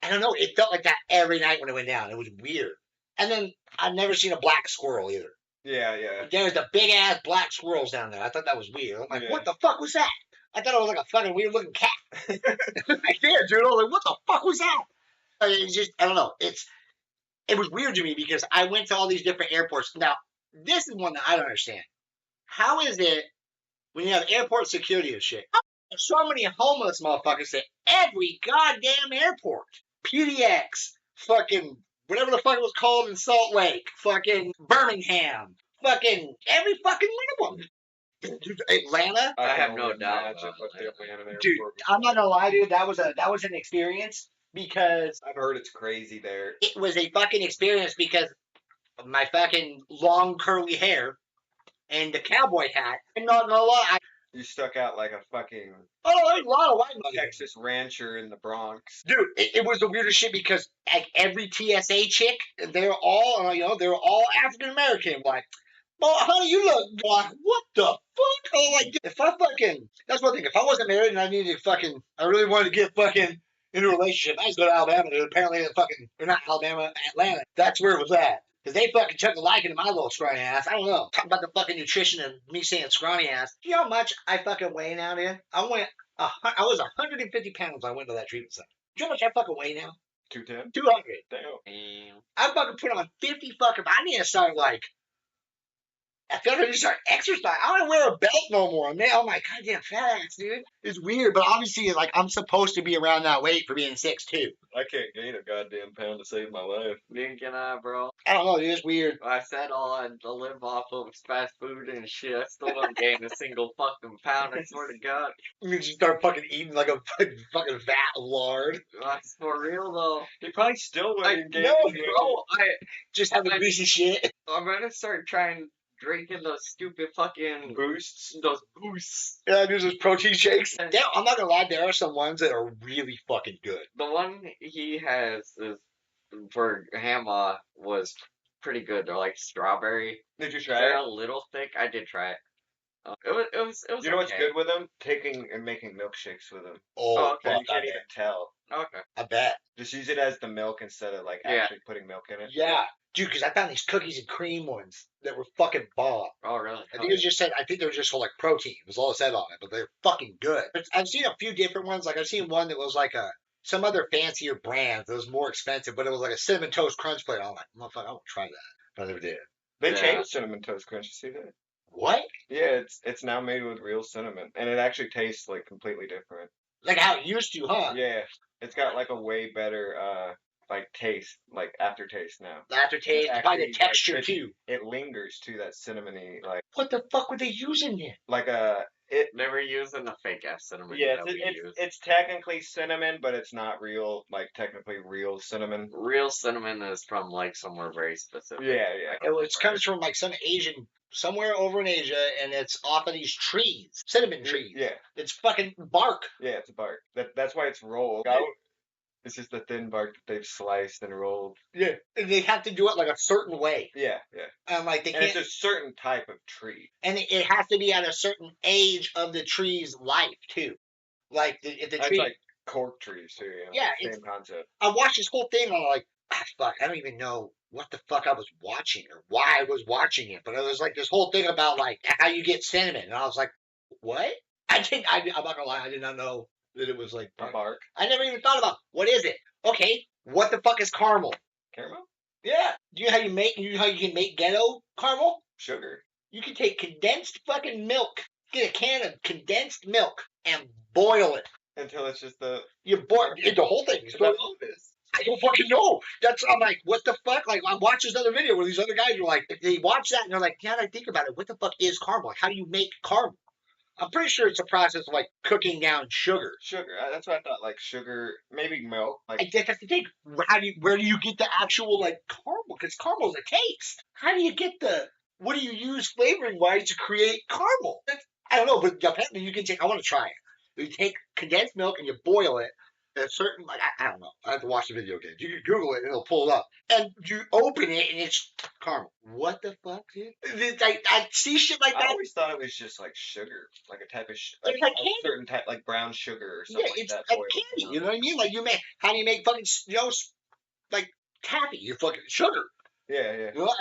S1: I don't know. It felt like that every night when it went down. It was weird. And then I've never seen a black squirrel either.
S2: Yeah.
S1: There's the big ass black squirrels down there. I thought that was weird. I'm like,
S2: Yeah.
S1: what the fuck was that? I thought it was like a fucking weird looking cat. Like, yeah, dude. I was like, what the fuck was that? It's just, I don't know. It was weird to me because I went to all these different airports. Now, this is one that I don't understand. How is it when you have airport security and shit? There's so many homeless motherfuckers at every goddamn airport. PDX, fucking whatever the fuck it was called in Salt Lake, fucking Birmingham, fucking every fucking one of them. Dude, Atlanta.
S3: I have
S2: can
S3: no
S2: only
S3: doubt
S2: imagine
S3: about
S2: what the
S3: Atlanta.
S2: Atlanta airport
S1: Dude,
S2: was
S1: I'm not
S2: like.
S1: gonna lie, dude. That was an experience because
S2: I've heard it's crazy there.
S1: it was a fucking experience because of my fucking long curly hair and the cowboy hat. And not gonna lie,
S2: You stuck out like a fucking
S1: there's a lot of white money.
S2: Texas rancher in the Bronx.
S1: Dude, it was the weirdest shit because like every TSA chick, they're all African American. Like, well, honey, you look like what the fuck? I'm like, if I fucking, that's one thing. If I wasn't married and I really wanted to get fucking into a relationship, I just go to Alabama. Dude. Apparently, or not Alabama, Atlanta. That's where it was at. Because they fucking took a liking to my little scrawny ass. I don't know. Talking about the fucking nutrition and me saying scrawny ass. Do you know how much I fucking weigh now, dude? I was 150 pounds when I went to that treatment center. Do you know how much I fucking weigh now?
S2: 210?
S1: 200.
S2: Damn.
S3: Damn.
S1: I fucking put on 50 fucking. I need to start like. I feel like I need to start exercising. I don't wear a belt no more. Man, oh my goddamn fat ass, dude. It's weird, but obviously, like, I'm supposed to be around that weight for being 6'2".
S2: I can't gain a goddamn pound to save my life.
S3: Neither can I, bro.
S1: I don't know, dude. It's weird.
S3: I said all I had to live off of fast food and shit. I still don't gain a single fucking pound, I swear to God.
S1: You just start fucking eating like a fucking vat of lard.
S3: That's for real, though.
S2: You probably still wouldn't gain.
S3: No, bro.
S1: Just have a piece of shit.
S3: I'm gonna start trying drinking those stupid fucking
S2: Boosts.
S3: those boosts.
S1: Yeah, there's those protein shakes. Yeah, I'm not gonna lie, there are some ones that are really fucking good.
S3: The one he has is for Hama was pretty good. They're like strawberry.
S2: Did you try
S3: They're
S2: it?
S3: a little thick. I did try it. It was.
S2: You know what's
S3: okay.
S2: good with them? Taking and making milkshakes with them.
S1: Oh,
S3: okay.
S2: You
S1: fuck,
S2: can't
S1: I
S2: even
S1: bet.
S2: tell.
S3: Okay.
S1: I bet.
S2: Just use it as the milk instead of like
S3: Yeah.
S2: actually putting milk in it.
S1: Yeah. Dude, because I found these cookies and cream ones that were fucking bomb.
S3: Oh, really?
S1: I think it was just said. I think they were just for like protein. It was all it said on it, but they're fucking good. I've seen a few different ones. Like I've seen one that was like some other fancier brand that was more expensive, but it was like a cinnamon toast crunch plate. I'm like, motherfucker, I want to try that. But I never did.
S2: They
S3: Yeah.
S2: changed Cinnamon Toast Crunch. You see that?
S1: What?
S2: Yeah, it's now made with real cinnamon, and it actually tastes like completely different.
S1: Like how it used to, huh?
S2: Yeah, it's got like a way better like taste, like aftertaste now.
S1: The aftertaste,
S2: It's
S1: by the
S2: actually,
S1: texture
S2: like,
S1: too.
S2: It lingers to that cinnamony, like
S1: What the fuck were they using then?
S3: They were using the fake ass cinnamon
S2: yeah,
S3: that we use.
S2: it's technically cinnamon, but it's not real, like technically real cinnamon.
S3: Real cinnamon is from like somewhere very specific.
S2: Yeah.
S1: It comes from like some Asian, somewhere over in Asia, and it's off of these trees, cinnamon trees.
S2: Yeah,
S1: It's fucking bark.
S2: yeah, it's a bark. That's why it's rolled out. It's just the thin bark that they've sliced and rolled.
S1: Yeah. And they have to do it like a certain way.
S2: Yeah.
S1: And like they
S2: And
S1: can't.
S2: it's a certain type of tree.
S1: And it has to be at a certain age of the tree's life too. Like if the
S2: That's
S1: tree.
S2: like cork trees too. You know?
S1: Yeah,
S2: Same concept.
S1: I watched this whole thing. And I'm like, fuck, I don't even know what the fuck I was watching or why I was watching it. But it was like this whole thing about like how you get cinnamon, and I was like, what? I'm not gonna lie, I did not know that it was like
S2: A bark.
S1: I never even thought about what is it. Okay, what the fuck is caramel?
S2: Caramel?
S1: Yeah, do you know how you can make ghetto caramel?
S2: Sugar.
S1: You can take condensed fucking milk, get a can of condensed milk, and boil it.
S2: Until it's just the.
S1: You boil the whole thing. You
S2: That's
S1: throw-
S2: all it is.
S1: I don't fucking know. I'm like, what the fuck? Like, I watched this other video where these other guys were like, they watch that and they're like, now that I think about it, what the fuck is caramel? Like, how do you make caramel? I'm pretty sure it's a process of like cooking down sugar.
S2: Sugar. That's what I thought. Like sugar, maybe milk. Like
S1: I guess that's the thing. Where do you get the actual like caramel? Because caramel's a taste. How do you get what do you use flavoring wise to create caramel? I don't know, but apparently you can take. I want to try it. You take condensed milk and you boil it. A certain, like, I don't know. I have to watch the video again. You can Google it and it'll pull it up. And you open it and it's caramel. What the fuck, dude? I see shit like
S2: I
S1: that.
S2: always thought it was just like sugar, like a type of
S1: It's like
S2: a
S1: candy.
S2: certain type, like brown sugar or
S1: Yeah,
S2: something like
S1: it's
S2: that.
S1: like
S2: boiled
S1: candy.
S2: down.
S1: You know what I mean? Like how do you make fucking like taffy? You fucking sugar.
S2: Yeah.
S1: You know,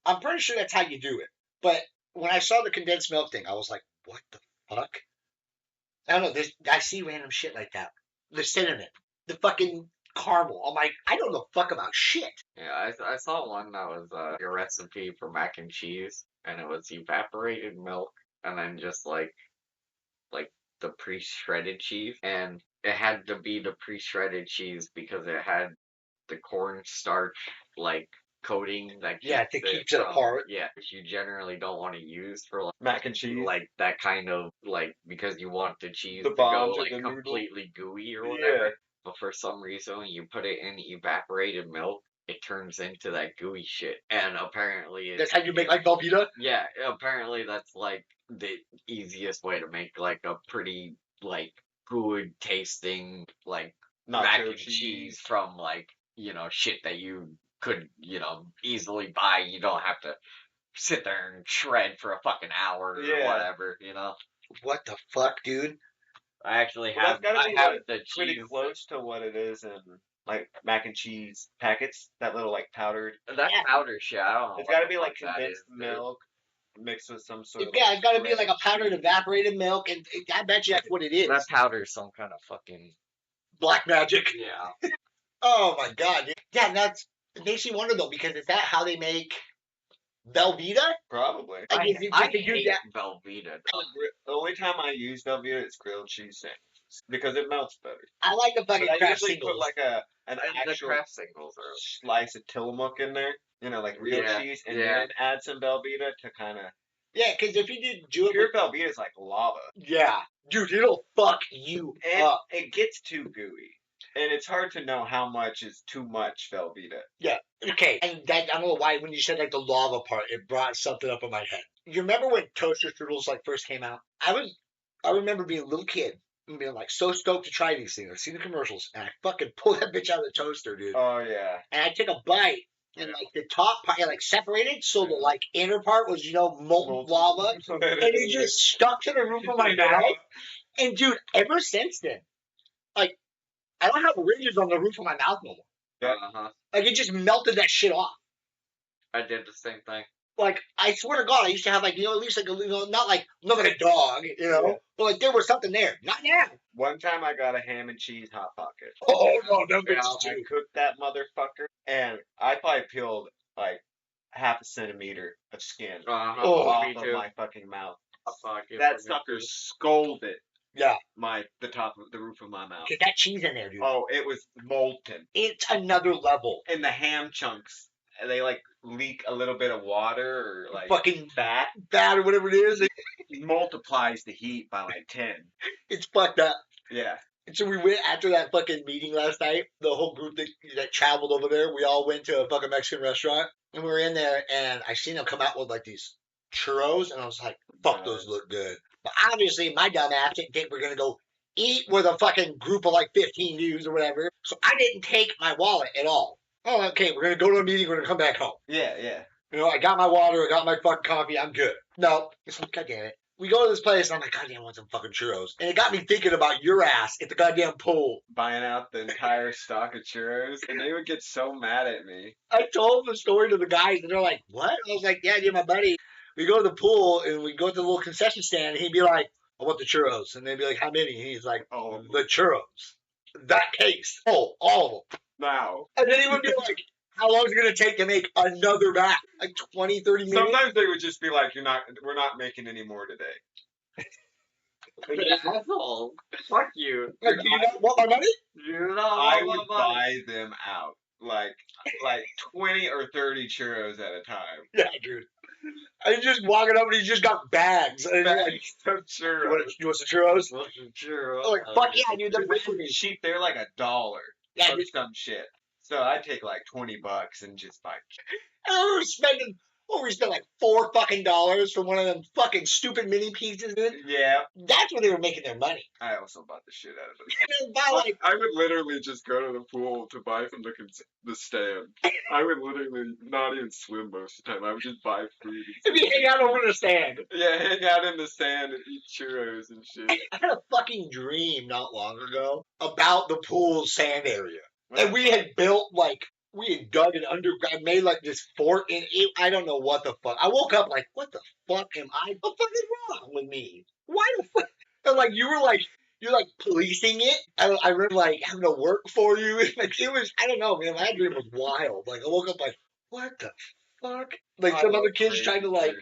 S1: I'm pretty sure that's how you do it. But when I saw the condensed milk thing, I was like, what the fuck? I don't know. I see random shit like that. The cinnamon, the fucking caramel. I'm like, I don't know fuck about shit.
S3: Yeah, I saw one that was a recipe for mac and cheese, and it was evaporated milk, and then just like the pre-shredded cheese, and it had to be the pre-shredded cheese because it had the cornstarch like coating that
S1: keeps it apart.
S3: Yeah, which you generally don't want to use for like
S2: Mac and cheese.
S3: like that kind of like because you want the cheese
S2: The
S3: to go
S2: bonds of
S3: like
S2: the noodle.
S3: completely gooey or whatever.
S2: Yeah.
S3: But for some reason, when you put it in evaporated milk, it turns into that gooey shit. And apparently,
S1: That's how you make like Velveeta.
S3: yeah, apparently that's like the easiest way to make like a pretty like good tasting like mac
S2: Nacho
S3: and cheese from like shit that you could easily buy. You don't have to sit there and shred for a fucking hour or
S2: Yeah.
S3: whatever.
S1: What the fuck, dude?
S3: I actually
S2: Well,
S3: have
S2: that's gotta be,
S3: I have
S2: like,
S3: the
S2: Pretty
S3: cheese.
S2: close to what it is in like mac and cheese packets. That little like powdered.
S3: That
S1: Yeah.
S3: powder shit, I don't know.
S2: It's
S3: what
S2: got to
S3: the
S2: be like
S3: fuck that
S2: condensed
S3: is, dude.
S2: milk mixed with some sort of.
S1: It's got to be
S2: shredded
S1: like a powdered
S2: cheese.
S1: evaporated milk, and I bet you that's what it is.
S3: That powder's some kind of fucking
S1: Black magic.
S3: yeah.
S1: Oh my god, dude. Yeah, it makes me wonder though, because is that how they make Velveeta?
S2: Probably.
S1: Like,
S3: I,
S1: is it
S3: I
S1: just to do
S3: hate
S1: that?
S3: Velveeta.
S2: The only time I use Velveeta is grilled cheese sandwiches because it melts better.
S1: I like the fucking
S2: But I
S1: craft
S2: usually put
S1: singles.
S2: like an
S3: The
S2: actual
S3: craft singles are
S2: slice of Tillamook in there, like real
S3: Yeah,
S2: cheese, and
S3: yeah.
S2: then add some Velveeta to kind of.
S1: Yeah, because if you do it,
S2: Pure Velveeta is like lava,
S1: yeah, dude, it'll fuck you
S2: and
S1: up.
S2: it gets too gooey, and it's hard to know how much is too much Velveeta.
S1: Yeah, okay, and that I don't know why when you said like the lava part, it brought something up in my head. You remember when toaster strudels like first came out? I remember being a little kid and being like so stoked to try these things. I see the commercials and I fucking pulled that bitch out of the toaster, dude.
S2: Oh yeah.
S1: And I took a bite. And
S2: Yeah.
S1: like the top part, it like separated, so the
S2: Yeah.
S1: like inner part was molten lava, and it just stuck to the roof of my mouth. And dude, ever since then, like I don't have ridges on the roof of my mouth no more.
S2: Yeah.
S1: Like it just melted that shit off.
S3: I did the same thing.
S1: Like I swear to God, I used to have like at least like not like a dog,
S2: Yeah.
S1: but like there was something there. Not now.
S2: One time I got a ham and cheese hot pocket.
S1: Oh no, no
S3: Yeah,
S1: bitches
S2: I
S1: too.
S2: cooked that motherfucker, and I probably peeled like half a centimeter of skin
S1: Oh,
S2: off
S3: me
S2: of
S3: too.
S2: my fucking mouth.
S3: That
S2: That sucker scolded
S1: Yeah,
S2: the top of the roof of my mouth.
S1: get that cheese in there, dude.
S2: Oh, it was molten.
S1: It's another level.
S2: And the ham chunks, they like leak a little bit of water or like
S1: Fucking
S2: fat.
S1: bad or whatever it is.
S2: It multiplies the heat by like 10.
S1: It's fucked up.
S2: Yeah.
S1: And so we went after that fucking meeting last night. The whole group that traveled over there, we all went to a fucking Mexican restaurant, and we were in there, and I seen them come out with like these churros, and I was like, "Fuck, those look good." But obviously, my dumb ass didn't think we're gonna go eat with a fucking group of like 15 dudes or whatever. So I didn't take my wallet at all. Oh, okay, we're gonna go to a meeting. We're gonna come back home.
S2: Yeah, yeah.
S1: I got my water. I got my fucking coffee. I'm good. No, it's like, God damn it. We go to this place, and I'm like, God damn, I want some fucking churros. And it got me thinking about your ass at the goddamn pool.
S2: Buying out the entire stock of churros, and they would get so mad at me.
S1: I told the story to the guys, and they're like, what? I was like, yeah, dude, my buddy. We go to the pool, and we go to the little concession stand, and he'd be like, I want the churros. And they'd be like, how many? And he's like,
S2: Oh,
S1: the churros. That case. Oh, all of them.
S2: now.
S1: And then he would be like, how long is it going to take to make another batch? Like 20, 30 minutes?
S2: Sometimes they would just be like, we're not making any more today.
S3: Asshole. Fuck you.
S1: Like, do you not want my money?
S2: I would buy them out. Like 20 or 30 churros at a time.
S1: Yeah, dude. I was just walking up and he just got bags. And he's like,
S2: Of churros.
S1: you want some churros?
S3: Churros.
S1: I'm like, fuck yeah, dude.
S2: They were cheap. They're like $1
S1: Yeah,
S2: or
S1: dude.
S2: some shit. So I'd take like $20 and just buy.
S1: I was spending, we spent like $4 fucking for one of them fucking stupid mini pizzas, dude.
S2: Yeah,
S1: That's where they were making their money.
S2: I also bought the shit out of it.
S1: And then buy like,
S2: I would literally just go to the pool to buy from the stand. I would literally not even swim most of the time. I would just buy food.
S1: if you hang out over the stand.
S2: Yeah, hang out in the sand and eat churros and shit.
S1: I had a fucking dream not long ago about the pool sand area. And we had built like, we had dug an underground, made like this fort, and I don't know what the fuck. I woke up like, what the fuck am I? What the fuck is wrong with me? Why the fuck? And like, you're like policing it. I remember like having to work for you. Like it was, I don't know, man. My dream was wild. Like I woke up like, what the fuck? Like some other kids trying to like,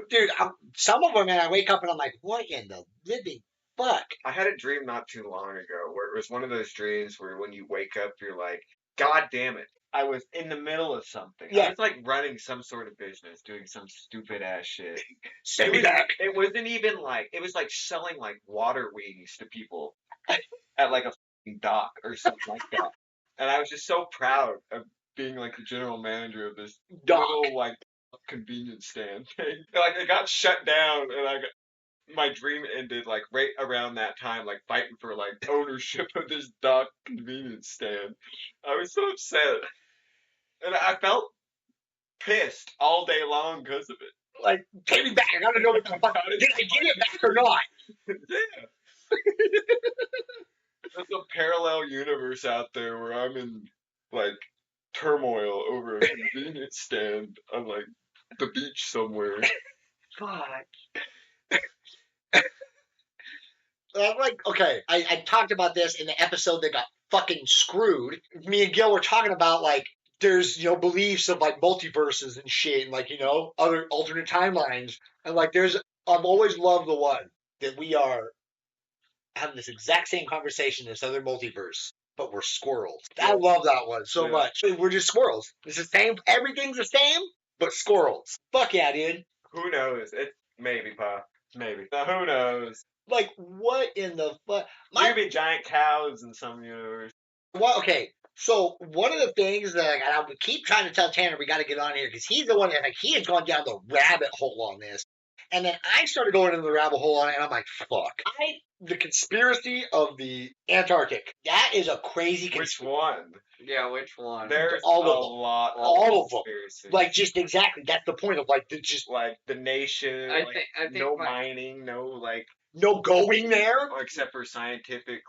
S1: dude. Some of them, man. I wake up and I'm like, what in the living fuck?
S2: I had a dream not too long ago where it was one of those dreams where when you wake up, you're like, God damn it. I was in the middle of something.
S1: Yeah.
S2: I was like running some sort of business, doing some stupid ass shit.
S1: Send me back.
S2: It wasn't even like, it was like selling like water wings to people at like a fucking dock or something like that. And I was just so proud of being like the general manager of this
S1: Dock.
S2: little like convenience stand thing. Like it got shut down and my dream ended like right around that time, like fighting for like ownership of this dock convenience stand. I was so upset. And I felt pissed all day long because of it.
S1: Like, take me back. I gotta know what the fuck. Did I get it back or not?
S2: Yeah. There's a parallel universe out there where I'm in like turmoil over a convenience stand on like the beach somewhere.
S1: Fuck. Like, okay, I talked about this in the episode that got fucking screwed. Me and Gil were talking about like there's beliefs of like multiverses and shit and like other alternate timelines and like I've always loved the one that we are having this exact same conversation in this other multiverse, but we're squirrels. I love that one so much. We're just squirrels. It's the same. Everything's the same, but squirrels. Fuck yeah, dude.
S2: Who knows? It maybe, Pa. Maybe. Now, who knows?
S1: Like, what in the fuck?
S2: Maybe giant cows in some universe.
S1: Well, okay. So one of the things that I would keep trying to tell Tanner we got to get on here because he's the one that he has gone down the rabbit hole on this, and then I started going into the rabbit hole on it, and I'm like, fuck. The conspiracy of the Antarctic. That is a crazy
S2: conspiracy. Which one?
S3: Yeah, which one?
S2: There's
S1: all
S2: a lot of
S1: all of them.
S2: Like,
S1: just exactly. That's the point of like
S2: the nation. I think no mining, no
S1: going there,
S2: except for scientific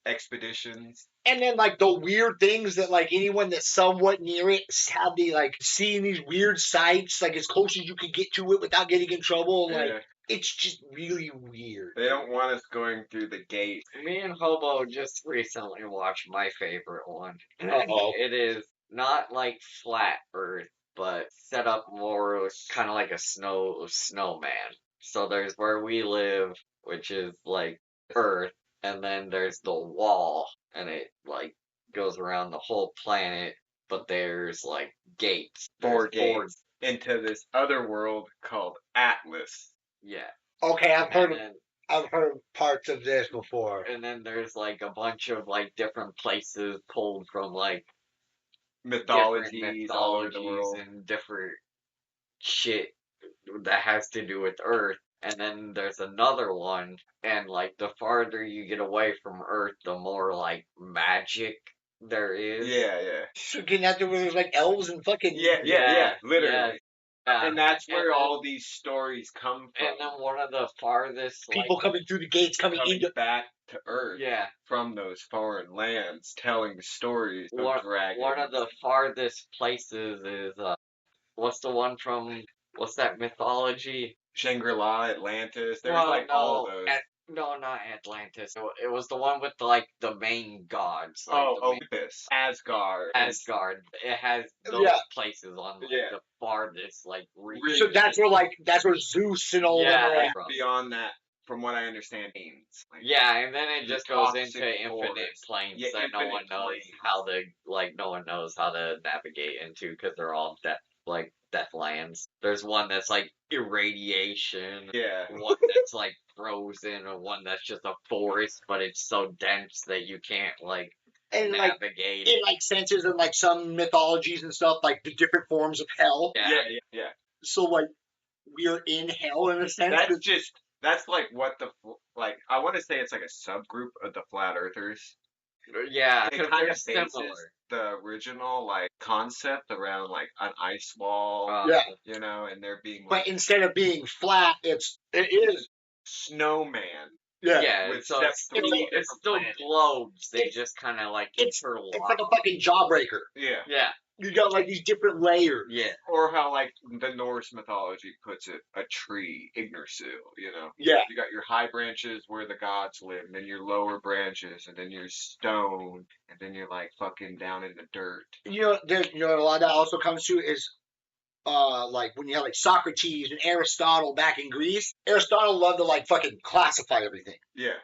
S2: expeditions.
S1: And then like the weird things that like anyone that's somewhat near it have the like seeing these weird sights like as close as you can get to it without getting in trouble. Like it's just really weird.
S2: They don't want us going through the gate.
S3: Me and Hobo just recently watched my favorite one.
S1: Uh-oh.
S3: It is not like flat Earth, but set up more kind of like a snowman. So there's where we live, which is like Earth, and then there's the wall, and it like goes around the whole planet. But there's like gates,
S2: four gates into this other world called Atlas.
S3: Yeah.
S1: Okay, I've heard parts of this before.
S3: And then there's like a bunch of like different places pulled from like
S2: mythologies all over the world
S3: and different shit that has to do with Earth. And then there's another one, and like the farther you get away from Earth, the more like magic there is.
S2: Yeah.
S1: So getting out there where there's like elves and fucking
S2: yeah, literally.
S3: Yeah.
S2: And that's where all these stories come from.
S3: And then one of the farthest
S1: people coming through the gates, coming
S2: back to Earth.
S3: Yeah.
S2: From those foreign lands, telling stories of dragons.
S3: One of the farthest places is what's the one from what's that mythology?
S2: Shangri-La, Atlantis. There's all those.
S3: No, not Atlantis. It was the one with the main gods.
S2: Olympus. Asgard.
S3: It has those places on the farthest region.
S1: So that's where Zeus and all that are.
S2: Beyond that, from what I understand, means.
S3: And then it just goes into infinite planes that no one knows how to navigate into because they're all deathlands. There's one that's like irradiation.
S2: Yeah.
S3: One that's like frozen, or one that's just a forest, but it's so dense that you can't navigate.
S1: It senses in some mythologies and stuff, like the different forms of hell.
S2: Yeah.
S1: So we're in hell in a sense.
S2: That's what I want to say it's like a subgroup of the flat earthers.
S3: Yeah,
S2: it kind of similar. The original concept around an ice wall, and there being
S1: but instead of being flat, it is
S2: snowman.
S1: Yeah,
S3: it's still globes. They just kind of interlock.
S1: It's like a fucking jawbreaker.
S3: Yeah.
S1: You got these different layers.
S3: Yeah.
S2: Or how the Norse mythology puts it, a tree, Yggdrasil,
S1: Yeah.
S2: You got your high branches where the gods live, and then your lower branches, and then your stone, and then you're fucking down in the dirt.
S1: A lot that also comes to is when you have Socrates and Aristotle back in Greece. Aristotle loved to fucking classify everything.
S2: Yeah.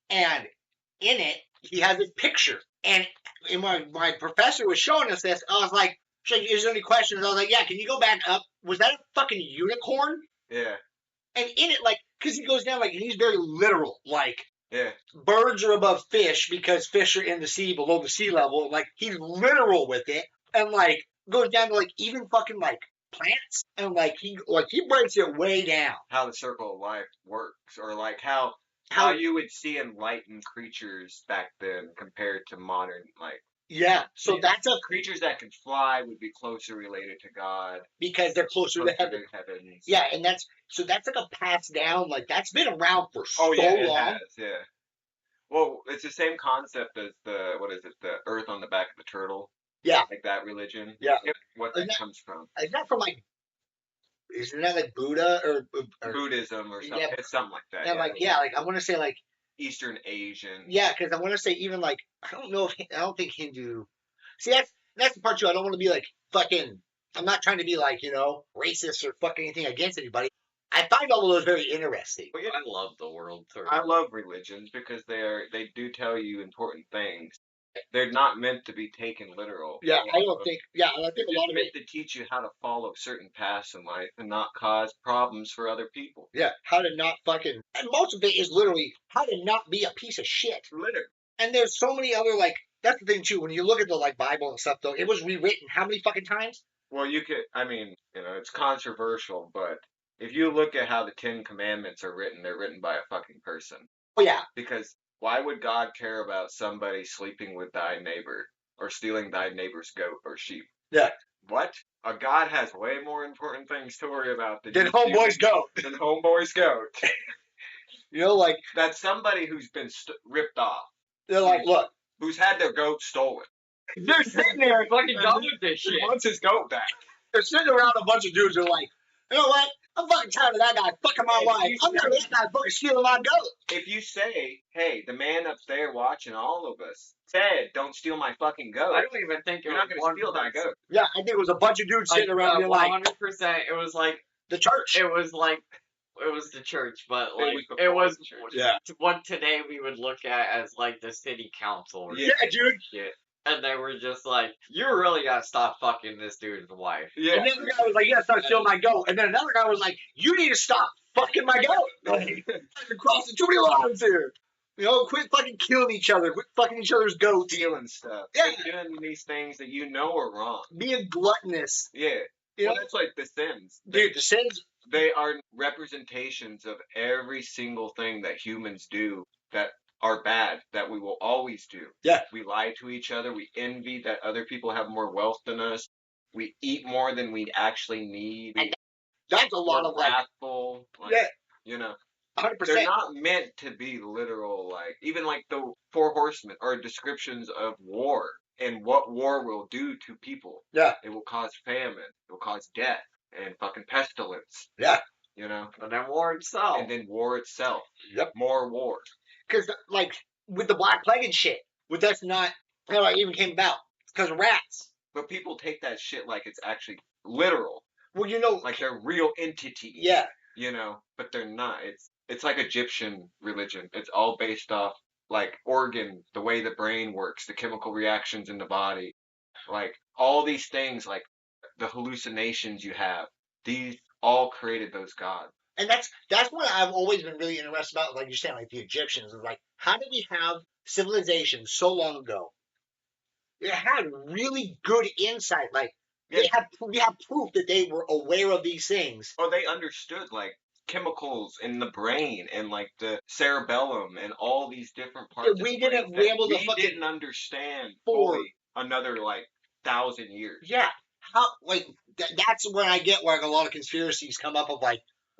S1: And in it, he has this picture. And my professor was showing us this. I was like, is there any questions? I was like, yeah, can you go back up? Was that a fucking unicorn?
S2: Yeah.
S1: And in it, because he goes down, and he's very literal.
S2: Yeah.
S1: Birds are above fish because fish are in the sea below the sea level. He's literal with it. And, goes down to, even fucking, plants. And, he breaks it way down.
S2: How the circle of life works. Or, how you would see enlightened creatures back then compared to modern,
S1: Yeah, so that's
S2: creatures that can fly would be closer related to God
S1: because they're closer to heaven. Yeah, and that's a passed down. That's been around for so long.
S2: It has, yeah. Well, it's the same concept as the earth on the back of the turtle.
S1: Yeah,
S2: that religion.
S1: Yeah,
S2: what that comes from?
S1: Is that from Isn't that Buddha or
S2: Buddhism or something?
S1: Yeah,
S2: it's something like that.
S1: Yeah, I want to say
S2: Eastern Asian.
S1: Yeah, because I want to say even like I don't think Hindu. See, that's the part too. I don't want to be like fucking. I'm not trying to be like racist or fucking anything against anybody. I find all of those very interesting.
S2: Well, yeah,
S3: I love the world tour.
S2: I love religions because they do tell you important things. They're not meant to be taken literal.
S1: Yeah, I don't think. Yeah, and I think
S2: They're
S1: a lot
S2: just
S1: of
S2: meant
S1: it.
S2: to teach you how to follow certain paths in life and not cause problems for other people.
S1: Yeah, how to not fucking. And most of it is literally how to not be a piece of shit.
S2: Literally.
S1: And there's so many other like. That's the thing too. When you look at the like Bible and stuff, though, it was rewritten how many fucking times?
S2: Well, I mean, it's controversial, but if you look at how the Ten Commandments are written, they're written by a fucking person.
S1: Oh yeah.
S2: Because why would God care about somebody sleeping with thy neighbor or stealing thy neighbor's goat or sheep?
S1: Yeah.
S2: What? A God has way more important things to worry about than
S1: Homeboys goat.
S2: Than homeboy's goat.
S1: Like
S2: that's somebody who's been ripped off.
S1: They're like, look,
S2: who's had their goat stolen.
S3: They're sitting there fucking done with this shit.
S2: He wants his goat back.
S1: They're sitting around a bunch of dudes who are like, you know what? I'm fucking tired of that guy fucking my wife. I'm tired of that guy fucking stealing my goat.
S2: If you say, hey, the man up there watching all of us said, don't steal my fucking goat.
S3: I don't even think
S2: you're not going to steal that goat.
S1: Yeah, I think it was a bunch of dudes sitting around here like
S3: 100%. It was like
S1: the church.
S3: It was the church, but like
S2: it was
S3: what today we would look at as like the city council. Or
S1: yeah, dude.
S3: Shit. And they were just like, you really gotta stop fucking this dude's wife.
S1: Yeah. And then the guy was like, you gotta stop stealing my goat. And then another guy was like, you need to stop fucking my goat. Like, you're crossing too many lines here. Quit fucking killing each other. Quit fucking each other's goats.
S2: Stealing stuff.
S1: Yeah.
S2: Quit doing these things that you know are wrong.
S1: Being gluttonous.
S2: Yeah. Well, that's like The Sims.
S1: Dude, The Sims.
S2: They are representations of every single thing that humans do that are bad, that we will always do.
S1: Yeah.
S2: We lie to each other. We envy that other people have more wealth than us. We eat more than we actually need.
S1: And that's a lot of
S2: wrathful.
S1: Yeah. 100%.
S2: They're not meant to be literal, even like the Four Horsemen are descriptions of war and what war will do to people.
S1: Yeah.
S2: It will cause famine. It will cause death and fucking pestilence.
S1: Yeah.
S3: And then war itself.
S2: And then war itself.
S1: Yep.
S2: More war.
S1: Because, with the Black Plague and shit, that's not how it even came about. It's because of rats.
S2: But people take that shit like it's actually literal.
S1: Well,
S2: like they're real entities.
S1: Yeah.
S2: But they're not. It's like Egyptian religion. It's all based off, organ, the way the brain works, the chemical reactions in the body. All these things, the hallucinations you have, these all created those gods.
S1: And that's what I've always been really interested about, like you're saying, like the Egyptians. Is how did we have civilization so long ago? It had really good insight. We have proof that they were aware of these things.
S2: Oh, they understood chemicals in the brain and the cerebellum and all these different parts.
S1: We didn't be able to fucking
S2: didn't understand fully another 1,000 years.
S1: Yeah. How that's when I get where a lot of conspiracies come up of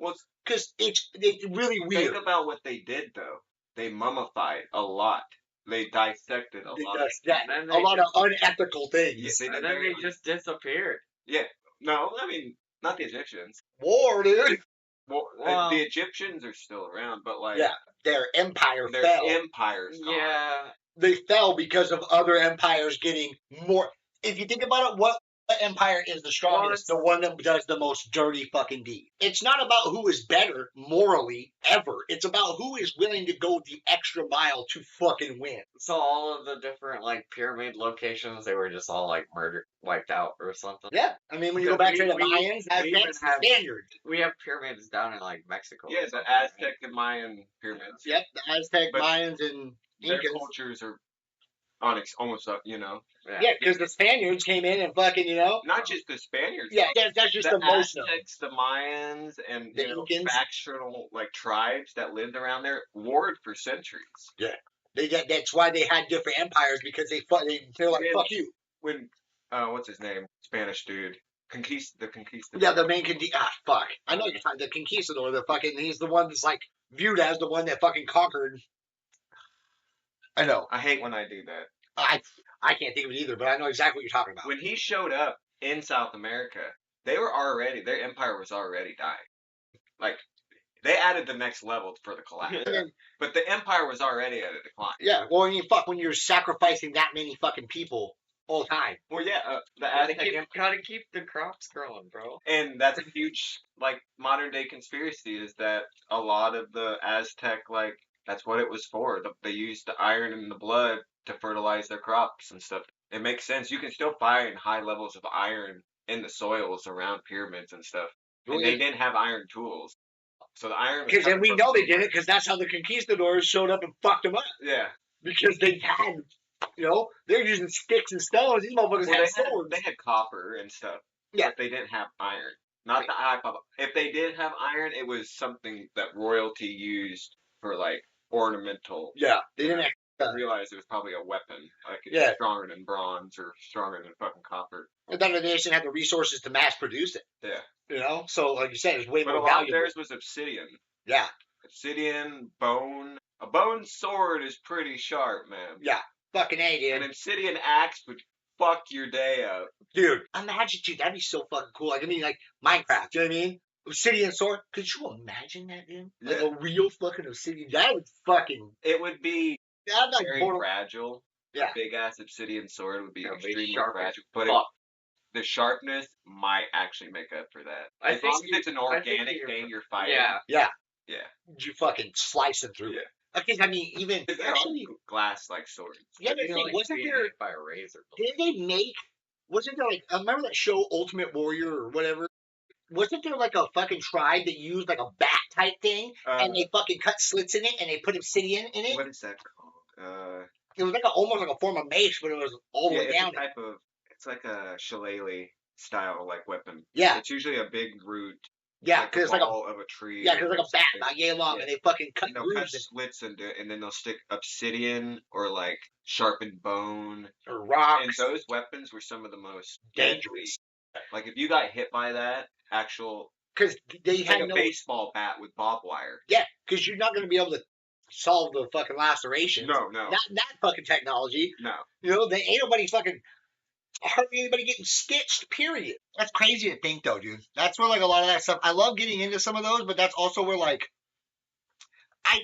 S2: well,
S1: because it's really weird.
S2: Think about what they did though. They mummified a lot. They dissected a lot of
S1: unethical things.
S2: Yes,
S3: and then they just disappeared.
S2: Yeah. No, I mean not the Egyptians.
S1: War, dude.
S2: Well, the Egyptians are still around, but
S1: their empire
S2: their
S1: fell.
S2: Empire's gone.
S3: Yeah.
S1: They fell because of other empires getting more. If you think about it, what empire is the strongest? The one that does the most dirty fucking deed. It's not about who is better morally ever. It's about who is willing to go the extra mile to fucking win.
S3: So all of the different pyramid locations, they were just all murdered, wiped out or something.
S1: Yeah, I mean when you go back to the Mayans, Aztecs, Spaniards.
S3: We have pyramids down in Mexico.
S2: Yeah, the Aztec and Mayan pyramids.
S1: Yep, the Aztec, Mayans, and
S2: their
S1: Incas.
S2: cultures are almost up,
S1: Yeah, because the Spaniards came in and fucking,
S2: Not just the Spaniards.
S1: Yeah, that's just the most of them.
S2: Aztecs, the Mayans, and
S1: the Incans.
S2: factional tribes that lived around there warred for centuries.
S1: Yeah, that's why they had different empires because they're like fuck you.
S2: When what's his name? Spanish dude. The conquistador.
S1: Yeah, the main fuck. I know you're talking the conquistador. He's the one that's viewed as the one that fucking conquered. I know.
S2: I hate when I do that.
S1: I can't think of it either, but I know exactly what you're talking about.
S2: When he showed up in South America, their empire was already dying. They added the next level for the collapse. But the Empire was already at a decline.
S1: Yeah, well, I mean, fuck, when you're sacrificing that many fucking people all the time.
S2: Well, yeah, the Aztec Empire.
S3: Gotta keep the crops growing, bro.
S2: And that's a huge, like, modern day conspiracy is that a lot of the Aztec, like, that's what it was for. They used the iron in the blood to fertilize their crops and stuff. It makes sense. You can still find high levels of iron in the soils around pyramids and stuff. And they didn't have iron tools. So the iron.
S1: Because then we know they did it because that's how the conquistadors showed up and fucked them up.
S2: Yeah.
S1: Because they had, they're using sticks and stones. These motherfuckers had swords.
S2: They had copper and stuff.
S1: Yeah.
S2: But they didn't have iron. Not the high copper. If they did have iron, it was something that royalty used for, like, ornamental.
S1: Yeah. They didn't
S2: realize it was probably a weapon. Like, it's stronger than bronze or stronger than fucking copper.
S1: I thought they just didn't have the resources to mass produce it.
S2: Yeah.
S1: So like you said, it's way
S2: but
S1: more
S2: a lot
S1: valuable.
S2: of theirs was obsidian.
S1: Yeah.
S2: Obsidian, bone. A bone sword is pretty sharp, man.
S1: Yeah. Fucking A, dude.
S2: An obsidian axe would fuck your day up.
S1: Dude, imagine, dude, that'd be so fucking cool. Like, I mean, like, Minecraft, you know what I mean? Obsidian sword. Could you imagine that, dude? Like a real fucking obsidian. That would fucking.
S2: It would be
S1: like
S2: very fragile.
S1: Yeah.
S2: A big ass obsidian sword would be extremely
S3: sharp
S2: fragile. But the sharpness might actually make up for that. As long as it's an organic thing you're fighting.
S1: Yeah.
S2: Yeah.
S1: You fucking slice it through.
S2: Yeah.
S1: Okay, I mean, even
S2: actually glass-like swords.
S1: Yeah, but the thing, wasn't there
S3: by a razor?
S1: Didn't they make? Wasn't there like? I remember that show Ultimate Warrior or whatever. Wasn't there like a fucking tribe that used like a bat type thing and they fucking cut slits in it and they put obsidian in it?
S2: What is that called?
S1: It was like almost like a form of mace, but it was all the way down.
S2: It's like a shillelagh style like weapon.
S1: Yeah.
S2: It's usually a big root.
S1: Yeah, because
S2: like
S1: it's
S2: like of a tree.
S1: Yeah, because it's like a bat about yay long, and they fucking cut
S2: cut slits into it, and then they'll stick obsidian or like sharpened bone
S1: or rocks.
S2: And those weapons were some of the most
S1: dangerous.
S2: Like if you got hit by that,
S1: because they had
S2: a baseball bat with barbed wire.
S1: Yeah, because you're not going to be able to solve the fucking lacerations.
S2: No.
S1: Not that fucking technology.
S2: No.
S1: They ain't nobody fucking. Hardly anybody getting stitched, period. That's crazy to think, though, dude. That's where, like, a lot of that stuff... I love getting into some of those, but that's also where, like... I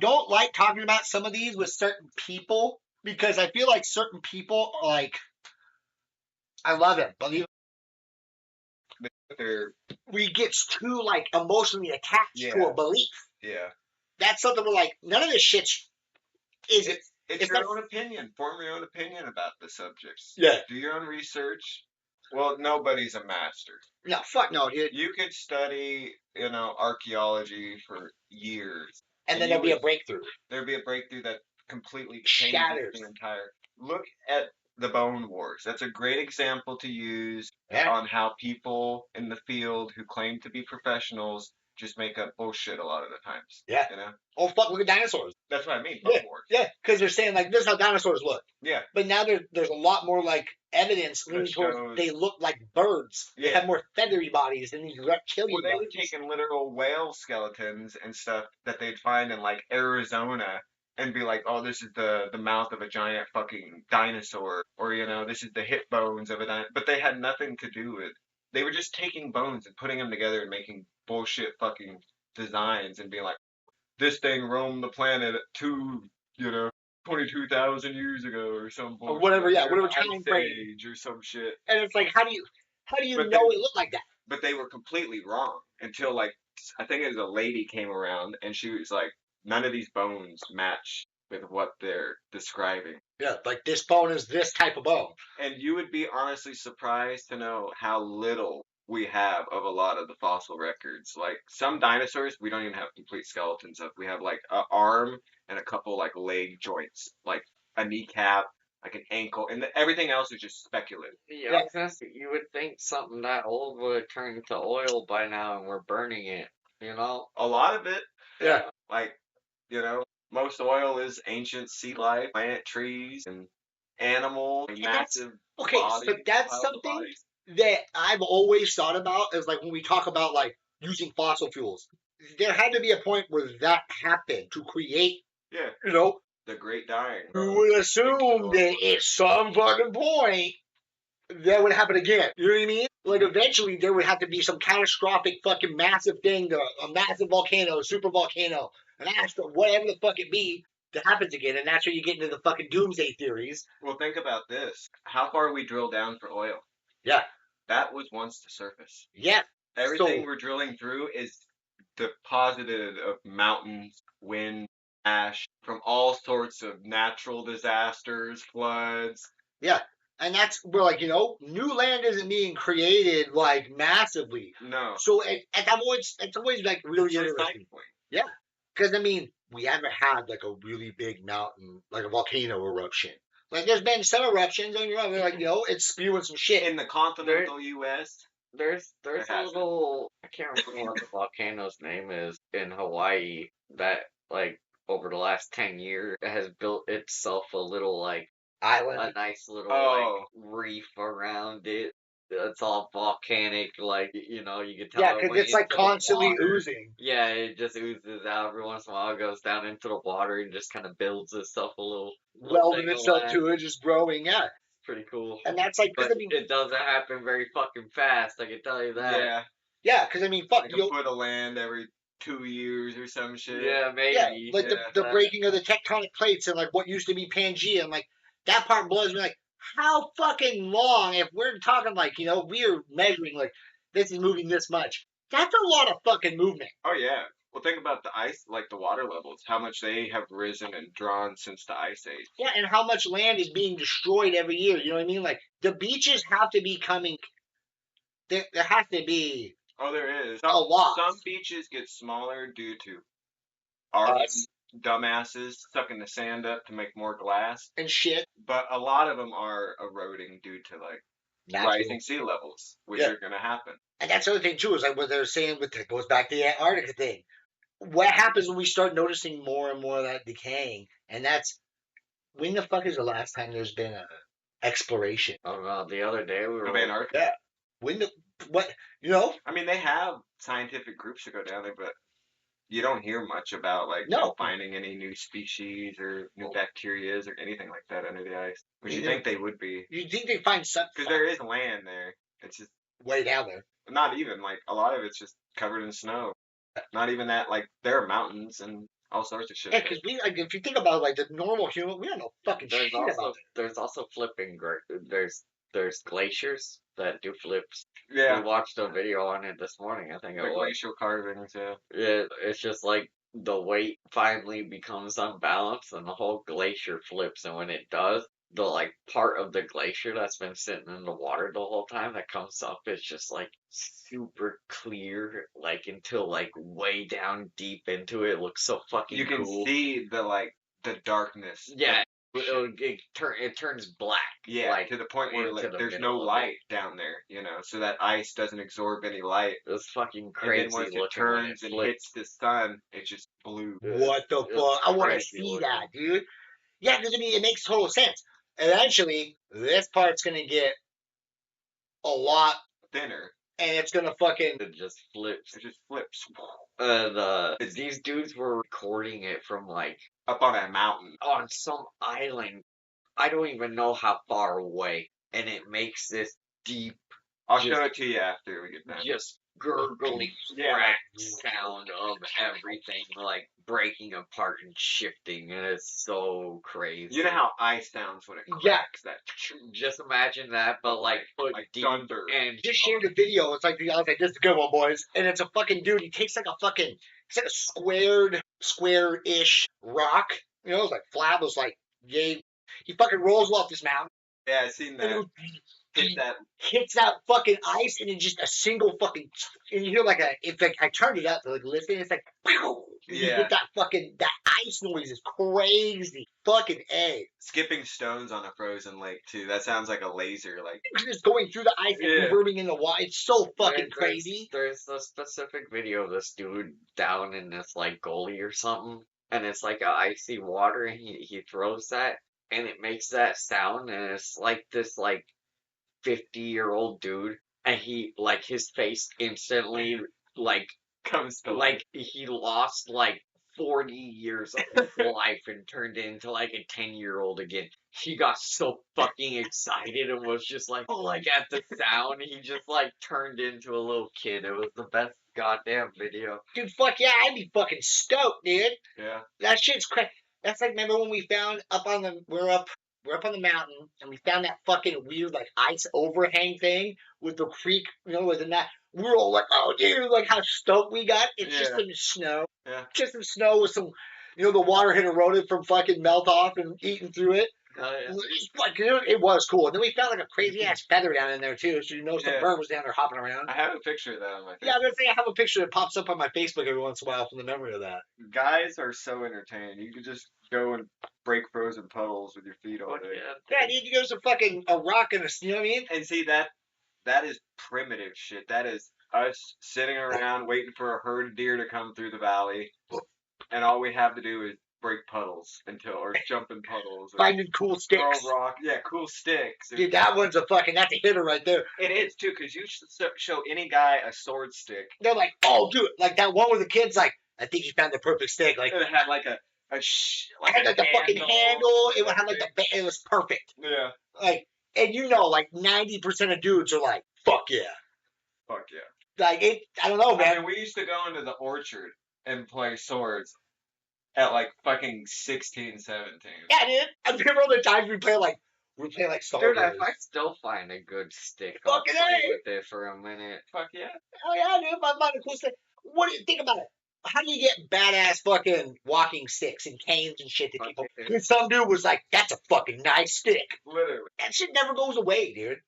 S1: don't like talking about some of these with certain people, because I feel like certain people are, like... I love it, but we get too, like, emotionally attached to a belief.
S2: Yeah.
S1: That's something we're like, none of this shit's...
S2: It's your own opinion. Form your own opinion about the subjects.
S1: Yeah.
S2: Do your own research. Well, nobody's a master.
S1: No, fuck no, dude.
S2: You could study, archaeology for years.
S1: And then there'll be a breakthrough.
S2: There'll be a breakthrough that completely
S1: shatters
S2: the entire... Look at the Bone Wars. That's a great example to use on how people in the field who claim to be professionals just make up bullshit a lot of the times.
S1: Yeah. Oh, fuck, look at dinosaurs.
S2: That's what I mean, Bone Wars.
S1: Yeah, because they're saying, like, this is how dinosaurs look.
S2: Yeah.
S1: But now there's a lot more, like, evidence leaning towards they look like birds. Yeah. They have more feathery bodies than these reptilian
S2: bodies.
S1: They
S2: were taking literal whale skeletons and stuff that they'd find in, like, Arizona and be like, oh, this is the mouth of a giant fucking dinosaur. Or, this is the hip bones of a dinosaur. But they had nothing to do with... They were just taking bones and putting them together and making bullshit fucking designs and being like, this thing roamed the planet 22,000 years ago or some bullshit.
S1: Or whatever time frame.
S2: Or some shit.
S1: And it's like, how do you know it looked like that?
S2: But they were completely wrong until, like, I think it was a lady came around and she was like, none of these bones match with what they're describing.
S1: Yeah, like this bone is this type of bone.
S2: And you would be honestly surprised to know how little we have of a lot of the fossil records. Like some dinosaurs, we don't even have complete skeletons of. We have like an arm and a couple like leg joints, like a kneecap, like an ankle, and everything else is just speculative.
S3: Yeah, you would think something that old would have turned to oil by now and we're burning it,
S2: A lot of it.
S1: Yeah.
S2: Like, most oil is ancient sea life, plant, trees, and animal, and massive bodies.
S1: So that's something that I've always thought about is like when we talk about like using fossil fuels. There had to be a point where that happened to create,
S2: the Great Dying.
S1: You would assume that at some fucking point, that would happen again. You know what I mean? Like eventually there would have to be some catastrophic fucking massive thing, a massive volcano, a super volcano, an asteroid, whatever the fuck it be, that happens again, and that's where you get into the fucking doomsday theories.
S2: Well, think about this. How far we drill down for oil?
S1: Yeah,
S2: That was once the surface.
S1: yeah.
S2: Everything
S1: So
S2: we're drilling through is deposited of mountains, wind, ash, from all sorts of natural disasters, floods.
S1: yeah, and that's where like new land isn't being created like massively.
S2: No.
S1: So and it's always like really
S2: It's
S1: interesting.
S2: recycling.
S1: Yeah, because I mean we haven't had like a really big mountain like a volcano eruption. Like there's been some eruptions on your own, like it's spewing some shit.
S2: In the continental U.S.,
S3: There's
S2: There
S3: a
S2: hasn't.
S3: little, I can't remember what the volcano's name is in Hawaii that like over the last 10 years has built itself a little like a
S1: Island.
S3: nice little
S2: Oh.
S3: like reef around it. It's all volcanic, like you can tell.
S1: Yeah,
S3: it
S1: because
S3: went
S1: it's like
S3: into the
S1: constantly
S3: water.
S1: oozing.
S3: Yeah, it just oozes out every once in a while. It goes down into the water and just kind of builds itself a little
S1: Welding
S3: thing of
S1: itself
S3: land.
S1: to it, just growing. Yeah,
S3: Pretty cool.
S1: and that's like because
S3: But
S1: I mean,
S3: it doesn't happen very fucking fast. I can tell you that.
S2: yeah,
S1: yeah, because I mean, fuck
S2: like a foot of land every 2 years or some shit.
S3: Yeah, maybe.
S1: yeah, like
S2: Yeah,
S1: the breaking of the tectonic plates and like what used to be Pangea, and like that part blows me. Like how fucking long? If we're talking like we're measuring like this is moving this much. That's a lot of fucking movement.
S2: Oh yeah. Well, think about the ice, like the water levels, how much they have risen and drawn since the ice age.
S1: Yeah, and how much land is being destroyed every year. You know what I mean? Like the beaches have to be coming. There has to be
S2: Oh, there is.
S1: a lot.
S2: Some beaches get smaller due to our
S1: Us.
S2: dumbasses sucking the sand up to make more glass,
S1: And shit.
S2: but a lot of them are eroding due to like
S1: Natural.
S2: rising sea levels, which
S1: Yeah.
S2: are going to happen.
S1: And that's the other thing too, is like what they're saying with it goes back to the Antarctica thing. What happens when we start noticing more and more of that decaying? And that's when the fuck is the last time there's been a exploration?
S3: I don't know. The other day we were.
S2: Of Antarctica.
S1: Yeah. When the what
S2: I mean, they have scientific groups that go down there, but you don't hear much about like
S1: No.
S2: them finding any new species or new bacterias or anything like that under the ice. Which you
S1: Yeah.
S2: think they would be,
S1: You think they find something
S2: because there is land there. It's just
S1: way down there?
S2: not even like a lot of it's just covered in snow. Not even that. Like there are mountains and all sorts of shit.
S1: Yeah, because we like if you think about like the normal human, we don't know fucking
S3: There's
S1: shit
S3: also
S1: about it.
S3: there's also flipping. There's glaciers that do flips.
S2: Yeah,
S3: We watched a video on it this morning. I think it
S2: the
S3: was.
S2: glacial carvings. Yeah.
S3: It's just like the weight finally becomes unbalanced and the whole glacier flips. And when it does, the like part of the glacier that's been sitting in the water the whole time that comes up is just like super clear, like until like way down deep into it. It looks so fucking
S2: You can
S3: cool.
S2: see the darkness.
S3: Yeah, it turns black.
S2: Yeah,
S3: like,
S2: to the point where
S3: into
S2: like
S3: the
S2: there's
S3: middle
S2: no
S3: of
S2: light down there, so that ice doesn't absorb any light.
S3: It's fucking
S2: And
S3: crazy
S2: then once it
S3: looking when
S2: turns and
S3: flips.
S2: hits the sun, it's just blue.
S1: What the
S3: It's
S1: fuck? I want to
S3: crazy
S1: see
S3: looking.
S1: that, dude. Yeah, because I mean, it makes total sense. Eventually, this part's gonna get a lot,
S2: Thinner.
S1: and it's gonna fucking.
S3: It just flips.
S2: It just flips
S3: And these dudes were recording it from like
S2: up on a mountain.
S3: on some island. I don't even know how far away, and it makes this deep,
S2: I'll
S3: Just-
S2: show it to you after we get done.
S3: just gurgling
S2: Yeah,
S3: crack sound of everything like breaking apart and shifting, and it's so crazy.
S2: You know how ice sounds when it
S1: Yeah.
S2: cracks? That
S3: Just imagine that, but like put
S2: like
S3: deep
S2: thunder.
S3: and
S1: Just shared a video. It's like I was like, "This is a good one, boys." And it's a fucking dude. He takes like a fucking, it's like a square-ish rock. It's like flat. It was like, yay. He fucking rolls off this mountain
S2: Yeah, I seen
S1: and
S2: that.
S1: it
S2: Hit that.
S1: hits that fucking ice, and then just a single fucking, and you hear like it's like I turned it up to like listen. It's like, pow! You
S2: Yeah.
S1: hit that ice noise is crazy. Fucking A.
S2: Skipping stones on a frozen lake too. That sounds like a laser. Like
S1: Just going through the ice and
S2: Yeah.
S1: reverbing in the water. It's so fucking
S3: There's-
S1: crazy.
S3: There's a specific video of this dude down in this like gully or something, and it's like a icy water, and he throws that, and it makes that sound, and it's like this like 50-year-old dude, and he like his face instantly like
S2: comes to
S3: like he lost like 40 years of his life and turned into like a 10-year-old again. He got so fucking excited and was just like, oh, like at the sound, he just like turned into a little kid. It was the best goddamn video.
S1: Dude, fuck yeah, I'd be fucking stoked, dude.
S2: Yeah.
S1: That shit's crazy. That's like, remember when we found we're up on the mountain and we found that fucking weird like ice overhang thing with the creek, within that. We were all like, oh dude, like how stoked we got. It's just some snow.
S2: Yeah.
S1: Just some snow with some, the water had eroded from fucking melt off and eating through it.
S3: Oh, yeah.
S1: It was cool. And then we found like a crazy ass feather down in there too. So some bird was down there hopping around.
S2: I have a picture of that on my Facebook.
S1: Yeah, I was gonna say I have a picture that pops up on my Facebook every once in a while from the memory of that.
S2: Guys are so entertaining. You could just go and break frozen puddles with your feet all day.
S1: Yeah, dude, you go to some fucking a rock and you know what I mean?
S2: And see that is primitive shit. That is us sitting around waiting for a herd of deer to come through the valley, and all we have to do is break puddles or jump in puddles.
S1: Finding cool sticks.
S2: Throw rock. Yeah, cool sticks.
S1: Dude, that's a hitter right there.
S2: It is, too, because you show any guy a sword stick.
S1: They're like, oh, dude, like that one where the kid's like, I think he found the perfect stick. Like,
S2: it had like a
S1: the fucking handle. It had like it was perfect.
S2: Yeah.
S1: Like, and like 90% of dudes are like, fuck yeah.
S2: Fuck yeah.
S1: Like, I don't know, man.
S2: I mean, we used to go into the orchard and play swords at like fucking 16, 17.
S1: Yeah, dude. I remember all the times we play like Star Wars.
S3: Dude, if I still find a good stick, I'll
S1: Fucking
S3: play
S1: A.
S3: with it for a minute. Fuck yeah.
S1: Oh yeah, dude. If I find a cool stick. What do you think about it? How do you get badass fucking walking sticks and canes and shit to people? Because some dude was like, that's a fucking nice stick.
S2: Literally.
S1: That shit never goes away, dude.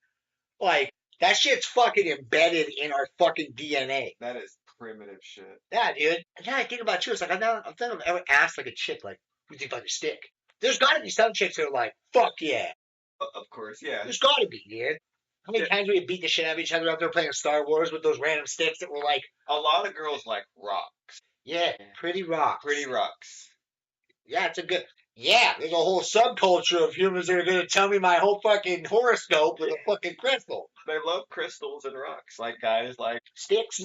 S1: Like, that shit's fucking embedded in our fucking DNA.
S2: That is primitive shit.
S1: Yeah, dude. And then I think about you. It's like, I don't think I've ever asked like a chick, like, what do you think about your stick? There's gotta be some chicks that are like, fuck yeah.
S2: Of course, yeah.
S1: There's gotta be, dude. How many times we beat the shit out of each other out there playing Star Wars with those random sticks that were like...
S2: A lot of girls like rocks.
S1: Yeah, pretty rocks.
S2: Pretty rocks.
S1: Yeah, it's a good... Yeah, there's a whole subculture of humans that are going to tell me my whole fucking horoscope with a fucking crystal.
S2: They love crystals and rocks. Like guys like
S1: sticks.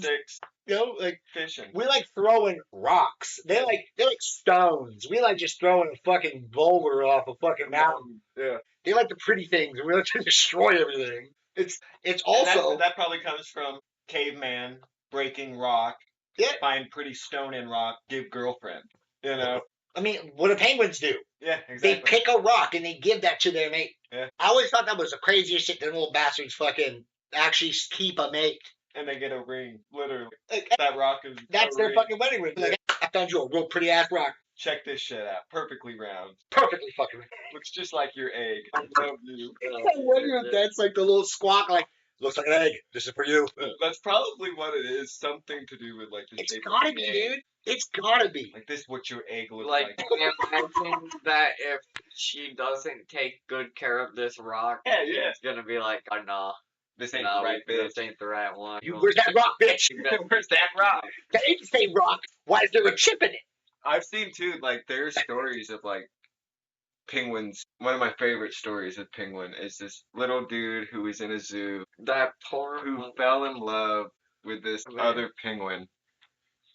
S1: Like
S2: fishing.
S1: We like throwing rocks. They're like stones. We like just throwing a fucking boulder off a fucking mountain.
S2: Yeah.
S1: They like the pretty things, and we like to destroy everything. It's also
S2: that probably comes from caveman breaking rock.
S1: Yeah.
S2: Find pretty stone in rock. Give girlfriend. You know.
S1: I mean, what do penguins do?
S2: Yeah, exactly.
S1: They pick a rock and they give that to their mate.
S2: Yeah.
S1: I always thought that was the craziest shit. Them little bastards fucking actually keep a mate.
S2: And they get a ring, literally.
S1: Like,
S2: that rock is.
S1: That's their fucking wedding ring. Like, I found you a real pretty ass rock.
S2: Check this shit out. Perfectly round.
S1: Perfectly fucking round.
S2: Looks just like your egg. I love you.
S1: I wonder if that's like the little squawk, like, looks like an egg. This is for you.
S2: That's probably what it is. Something to do with like the
S1: It's
S2: shape
S1: gotta
S2: of
S1: be,
S2: egg.
S1: dude. It's gotta be.
S2: Like this, what your egg looks
S3: Like,
S2: like.
S3: imagine that if she doesn't take good care of this rock,
S2: Yeah.
S3: it's gonna be like, oh, no.
S2: This ain't
S3: No,
S2: the right bitch.
S3: this ain't the right one.
S1: Where's that rock, bitch?
S2: Where's that rock?
S1: That ain't the same rock. Why is there a chip in it?
S2: I've seen too, like there's stories of like penguins. One of my favorite stories of penguin is this little dude who was in a zoo
S3: That poor
S2: who fell in love with this other penguin,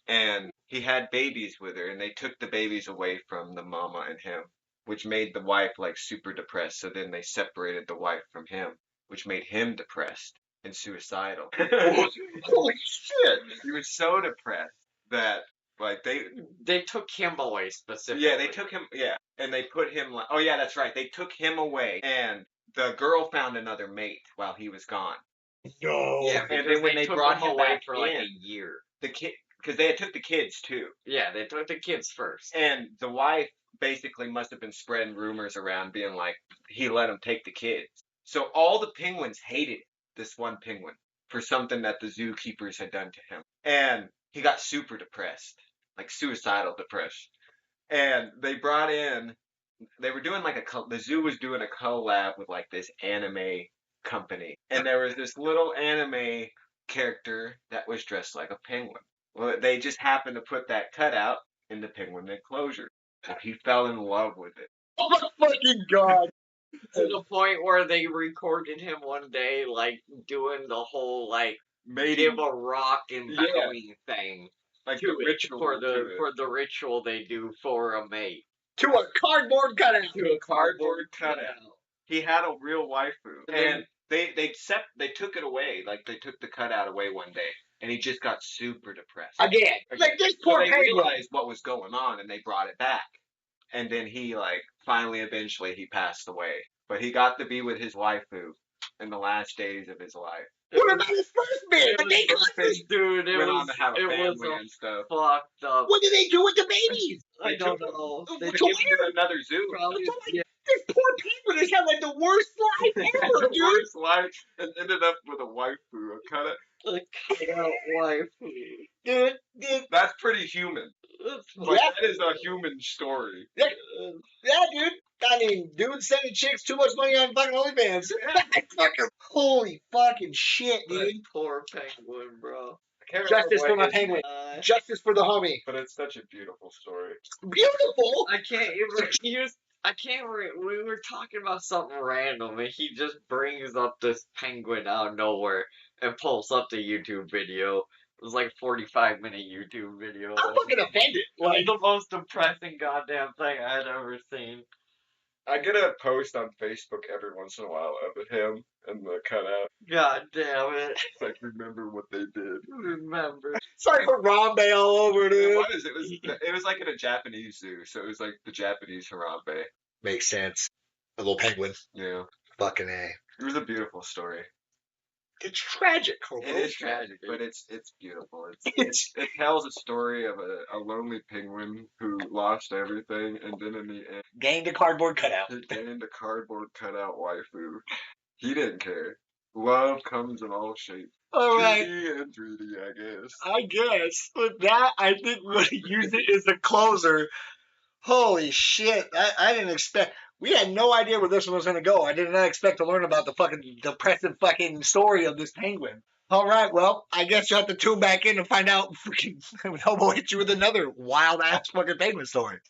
S2: and he had babies with her, and they took the babies away from the mama and him, which made the wife like super depressed. So then they separated the wife from him, which made him depressed and suicidal.
S1: Holy shit.
S2: He was so depressed that like
S3: they took him away specifically.
S2: Yeah, they took him. Yeah, and they put him. Oh yeah, that's right. They took him away, and the girl found another mate while he was gone.
S1: No.
S3: Yeah,
S2: And
S3: because
S2: then when they
S3: took
S2: brought
S3: him
S2: him
S3: away
S2: back
S3: for like
S2: in,
S3: a year.
S2: the kid, because they had took the kids too,
S3: Yeah, they took the kids first.
S2: and the wife basically must have been spreading rumors around, being like he let him take the kids. So all the penguins hated this one penguin for something that the zookeepers had done to him, and he got super depressed. Like suicidal depression. And they brought in, they were doing like the zoo was doing a collab with like this anime company. And there was this little anime character that was dressed like a penguin. Well, they just happened to put that cutout in the penguin enclosure. So he fell in love with it.
S1: Oh my fucking god.
S3: To the point where they recorded him one day, like, doing the whole, like, give a rock and bowing thing.
S2: Like
S3: to
S2: the
S3: it,
S2: ritual
S3: for
S2: to
S3: the
S2: it.
S3: for the ritual they do for a mate.
S1: To a cardboard cutout.
S3: To a
S2: Cardboard cutout. He had a real waifu, and they took it away. Like they took the cutout away one day, and he just got super depressed.
S1: Again. Like this
S2: So
S1: poor
S2: they
S1: penguin.
S2: realized what was going on, and they brought it back. And then he like finally, eventually, he passed away. But he got to be with his waifu in the last days of his life.
S1: What about his first bit? Like, they got this.
S3: Dude, it
S2: Went
S3: was
S2: on to have a
S3: it was
S2: family and stuff.
S3: fucked up.
S1: What did they do with the babies?
S3: I
S2: They
S3: don't
S2: took
S3: know.
S1: them.
S3: They
S2: They gave him to another zoo.
S3: probably yeah.
S1: This poor penguin has had like the worst life ever,
S2: The
S1: dude.
S2: worst life, and ended up with a waifu. A cutout.
S3: a cutout wife.
S1: Dude.
S2: That's pretty human.
S3: That's
S2: Like
S1: Yeah.
S2: that is a human story.
S1: Yeah, dude. I mean, dude sending chicks too much money on fucking OnlyFans. Fucking holy fucking shit,
S3: that
S1: dude.
S3: poor penguin, bro.
S2: I can't remember
S1: Justice
S2: what
S1: for my
S2: his-
S1: penguin. Justice for the homie.
S2: But it's such a beautiful story.
S1: Beautiful.
S3: I can't even use. I can't. We were talking about something random, and he just brings up this penguin out of nowhere and pulls up the YouTube video. It was like a 45-minute YouTube video.
S1: I'm fucking offended.
S3: Like the most depressing goddamn thing I had ever seen.
S2: I get a post on Facebook every once in a while of him and the cutout.
S3: God damn it!
S2: It's like, remember what they did.
S3: Remember?
S1: Sorry for Harambe all over, dude.
S2: What is it? It was like in a Japanese zoo, so it was like the Japanese Harambe.
S1: Makes sense. A little penguin.
S2: Yeah.
S1: Fucking A.
S2: It was a beautiful story.
S1: It's tragic, Hobo.
S2: It is tragic, but it's beautiful. It tells a story of a lonely penguin who lost everything, and then in the end,
S1: Gained a cardboard cutout.
S2: he gained a cardboard cutout waifu. He didn't care. Love comes in all shapes.
S1: All right.
S2: 2D and 3D, I guess.
S1: I guess. With that, I think we're going to use it as a closer. Holy shit. I didn't expect. We had no idea where this one was going to go. I did not expect to learn about the fucking depressive fucking story of this penguin. All right, well, I guess you'll have to tune back in and find out. Freaking Hobo hit you with another wild ass fucking penguin story.